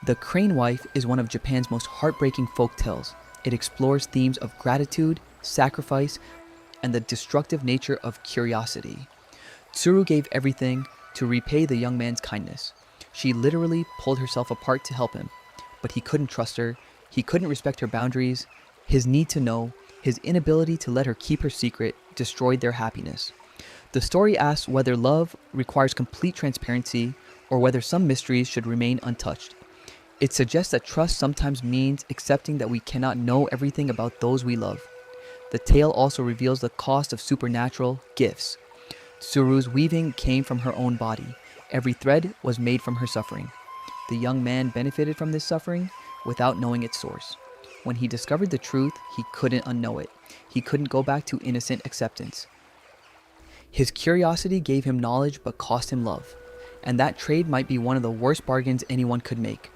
The Crane Wife is one of Japan's most heartbreaking folk tales. It explores themes of gratitude, sacrifice, and the destructive nature of curiosity. Tsuru gave everything to repay the young man's kindness. She literally pulled herself apart to help him. But he couldn't trust her. He couldn't respect her boundaries. His need to know, his inability to let her keep her secret, destroyed their happiness. The story asks whether love requires complete transparency or whether some mysteries should remain untouched. It suggests that trust sometimes means accepting that we cannot know everything about those we love. The tale also reveals the cost of supernatural gifts. Tsuru's weaving came from her own body. Every thread was made from her suffering. The young man benefited from this suffering without knowing its source. When he discovered the truth, he couldn't unknow it. He couldn't go back to innocent acceptance. His curiosity gave him knowledge but cost him love. And that trade might be one of the worst bargains anyone could make.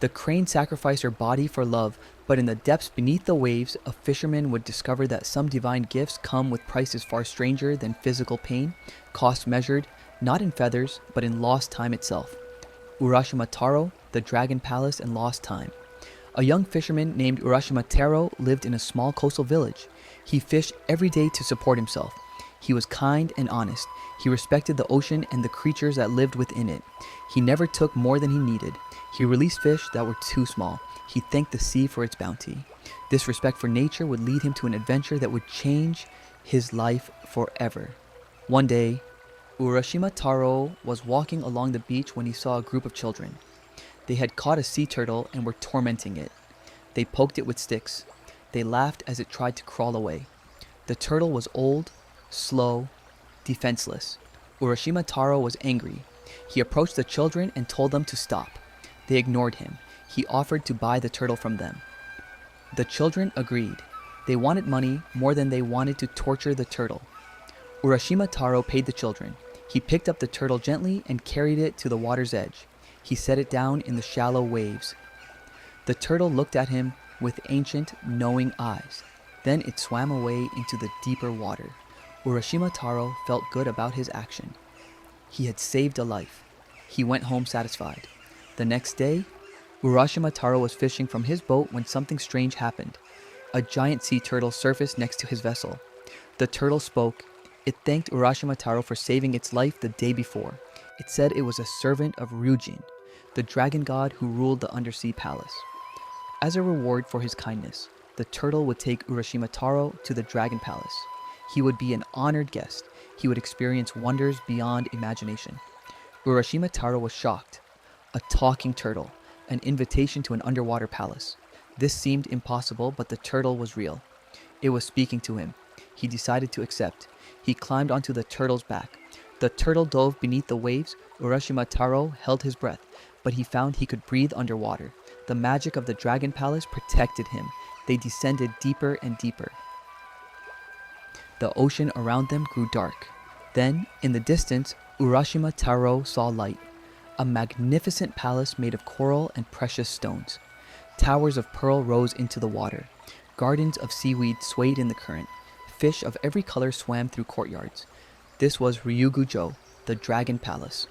The crane sacrificed her body for love, but in the depths beneath the waves, a fisherman would discover that some divine gifts come with prices far stranger than physical pain, cost measured, not in feathers, but in lost time itself. Urashima Taro, the Dragon Palace and Lost Time. A young fisherman named Urashima Taro lived in a small coastal village. He fished every day to support himself. He was kind and honest. He respected the ocean and the creatures that lived within it. He never took more than he needed. He released fish that were too small. He thanked the sea for its bounty. This respect for nature would lead him to an adventure that would change his life forever. One day, Urashima Taro was walking along the beach when he saw a group of children. They had caught a sea turtle and were tormenting it. They poked it with sticks. They laughed as it tried to crawl away. The turtle was old, slow, defenseless. Urashima Taro was angry. He approached the children and told them to stop. They ignored him. He offered to buy the turtle from them. The children agreed. They wanted money more than they wanted to torture the turtle. Urashima Taro paid the children. He picked up the turtle gently and carried it to the water's edge. He set it down in the shallow waves. The turtle looked at him with ancient, knowing eyes. Then it swam away into the deeper water. Urashima Taro felt good about his action. He had saved a life. He went home satisfied. The next day, Urashima Taro was fishing from his boat when something strange happened. A giant sea turtle surfaced next to his vessel. The turtle spoke. It thanked Urashima Taro for saving its life the day before. It said it was a servant of Ryujin, the dragon god who ruled the undersea palace. As a reward for his kindness, the turtle would take Urashima Taro to the dragon palace. He would be an honored guest. He would experience wonders beyond imagination. Urashima Taro was shocked. A talking turtle, an invitation to an underwater palace. This seemed impossible, but the turtle was real. It was speaking to him. He decided to accept. He climbed onto the turtle's back. The turtle dove beneath the waves. Urashima Taro held his breath, but he found he could breathe underwater. The magic of the dragon palace protected him. They descended deeper and deeper. The ocean around them grew dark. Then, in the distance, Urashima Taro saw light. A magnificent palace made of coral and precious stones. Towers of pearl rose into the water. Gardens of seaweed swayed in the current. Fish of every color swam through courtyards. This was Ryugujo, the dragon palace.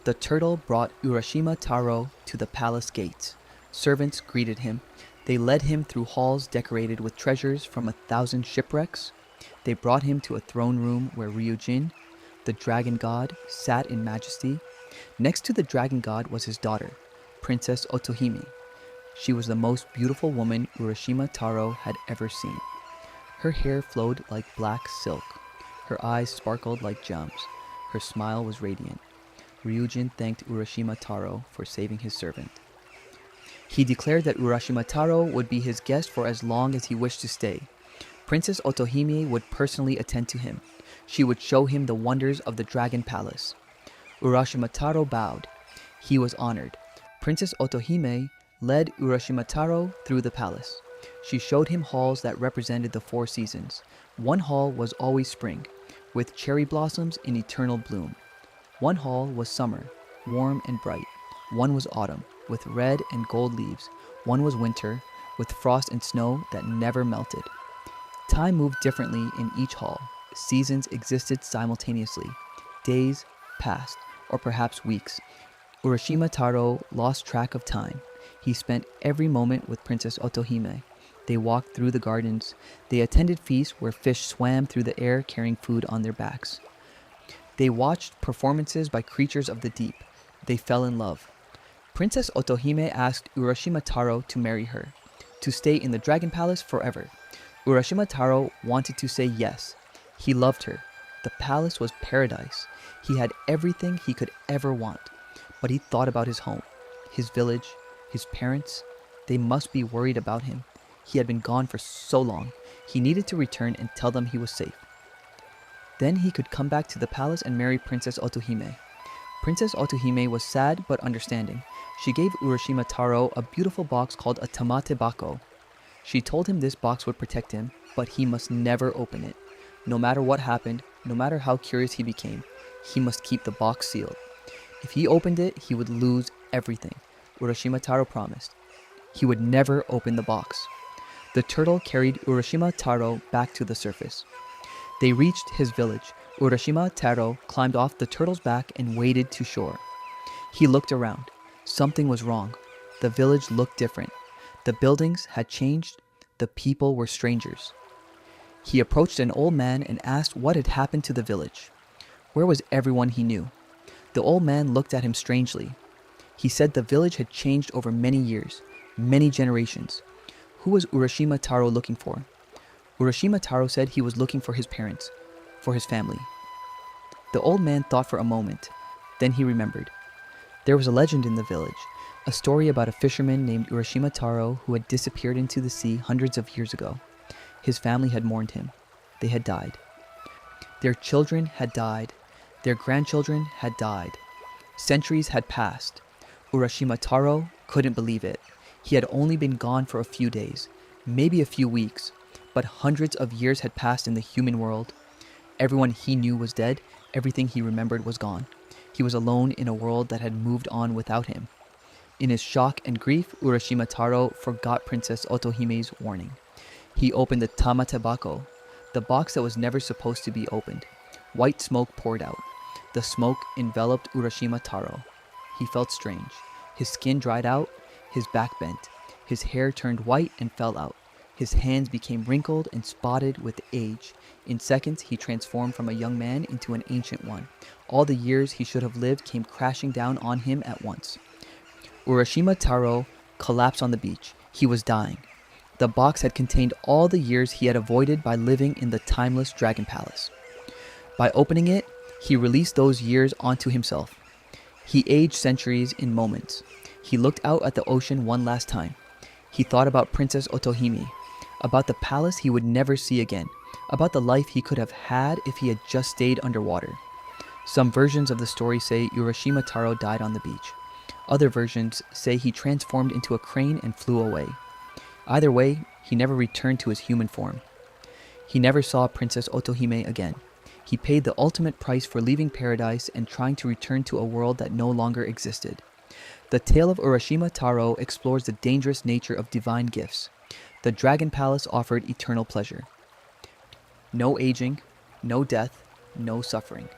The turtle brought Urashima Taro to the palace gates. Servants greeted him. They led him through halls decorated with treasures from 1,000 shipwrecks. They brought him to a throne room where Ryujin, the dragon god, sat in majesty. Next to the dragon god was his daughter, Princess Otohime. She was the most beautiful woman Urashima Taro had ever seen. Her hair flowed like black silk. Her eyes sparkled like gems. Her smile was radiant. Ryujin thanked Urashima Taro for saving his servant. He declared that Urashima Taro would be his guest for as long as he wished to stay. Princess Otohime would personally attend to him. She would show him the wonders of the dragon palace. Urashima Taro bowed. He was honored. Princess Otohime led Urashima Taro through the palace. She showed him halls that represented the 4 seasons. One hall was always spring, with cherry blossoms in eternal bloom. One hall was summer, warm and bright. One was autumn, with red and gold leaves. One was winter, with frost and snow that never melted. Time moved differently in each hall. Seasons existed simultaneously. Days passed, or perhaps weeks. Urashima Taro lost track of time. He spent every moment with Princess Otohime. They walked through the gardens. They attended feasts where fish swam through the air carrying food on their backs. They watched performances by creatures of the deep. They fell in love. Princess Otohime asked Urashima Taro to marry her, to stay in the Dragon Palace forever. Urashima Taro wanted to say yes. He loved her. The palace was paradise. He had everything he could ever want. But he thought about his home, his village, his parents. They must be worried about him. He had been gone for so long. He needed to return and tell them he was safe. Then he could come back to the palace and marry Princess Otohime. Princess Otohime was sad but understanding. She gave Urashima Taro a beautiful box called a tamate bako. She told him this box would protect him, but he must never open it. No matter what happened, no matter how curious he became, he must keep the box sealed. If he opened it, he would lose everything. Urashima Taro promised. He would never open the box. The turtle carried Urashima Taro back to the surface. They reached his village. Urashima Taro climbed off the turtle's back and waded to shore. He looked around. Something was wrong. The village looked different. The buildings had changed. The people were strangers. He approached an old man and asked what had happened to the village. Where was everyone he knew? The old man looked at him strangely. He said the village had changed over many years, many generations. Who was Urashima Taro looking for? Urashima Taro said he was looking for his parents, for his family. The old man thought for a moment. Then he remembered. There was a legend in the village, a story about a fisherman named Urashima Taro who had disappeared into the sea hundreds of years ago. His family had mourned him. They had died. Their children had died. Their grandchildren had died. Centuries had passed. Urashima Taro couldn't believe it. He had only been gone for a few days, maybe a few weeks, but hundreds of years had passed in the human world. Everyone he knew was dead. Everything he remembered was gone. He was alone in a world that had moved on without him. In his shock and grief, Urashima Taro forgot Princess Otohime's warning. He opened the tamate bako, the box that was never supposed to be opened. White smoke poured out. The smoke enveloped Urashima Taro. He felt strange. His skin dried out. His back bent. His hair turned white and fell out. His hands became wrinkled and spotted with age. In seconds, he transformed from a young man into an ancient one. All the years he should have lived came crashing down on him at once. Urashima Taro collapsed on the beach. He was dying. The box had contained all the years he had avoided by living in the timeless Dragon Palace. By opening it, he released those years onto himself. He aged centuries in moments. He looked out at the ocean one last time. He thought about Princess Otohime, about the palace he would never see again, about the life he could have had if he had just stayed underwater. Some versions of the story say Urashima Taro died on the beach. Other versions say he transformed into a crane and flew away. Either way, he never returned to his human form. He never saw Princess Otohime again. He paid the ultimate price for leaving paradise and trying to return to a world that no longer existed. The tale of Urashima Taro explores the dangerous nature of divine gifts. The Dragon Palace offered eternal pleasure. No aging, no death, no suffering.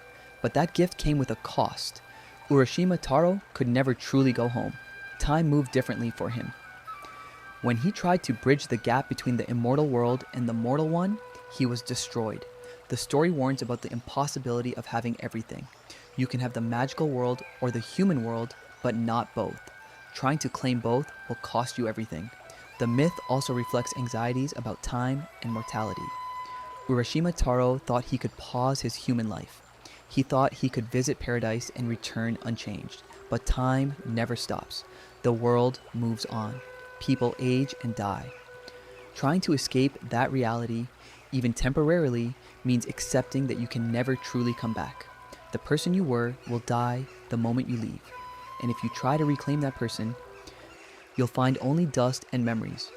But that gift came with a cost. Urashima Taro could never truly go home. Time moved differently for him. When he tried to bridge the gap between the immortal world and the mortal one, he was destroyed. The story warns about the impossibility of having everything. You can have the magical world or the human world, but not both. Trying to claim both will cost you everything. The myth also reflects anxieties about time and mortality. Urashima Taro thought he could pause his human life. He thought he could visit paradise and return unchanged. But time never stops. The world moves on. People age and die. Trying to escape that reality, even temporarily, means accepting that you can never truly come back. The person you were will die the moment you leave. And if you try to reclaim that person, you'll find only dust and memories.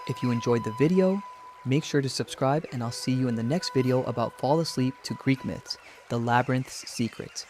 If you enjoyed the video, make sure to subscribe, and I'll see you in the next video about Fall Asleep to Greek Myths, the Labyrinth's Secret.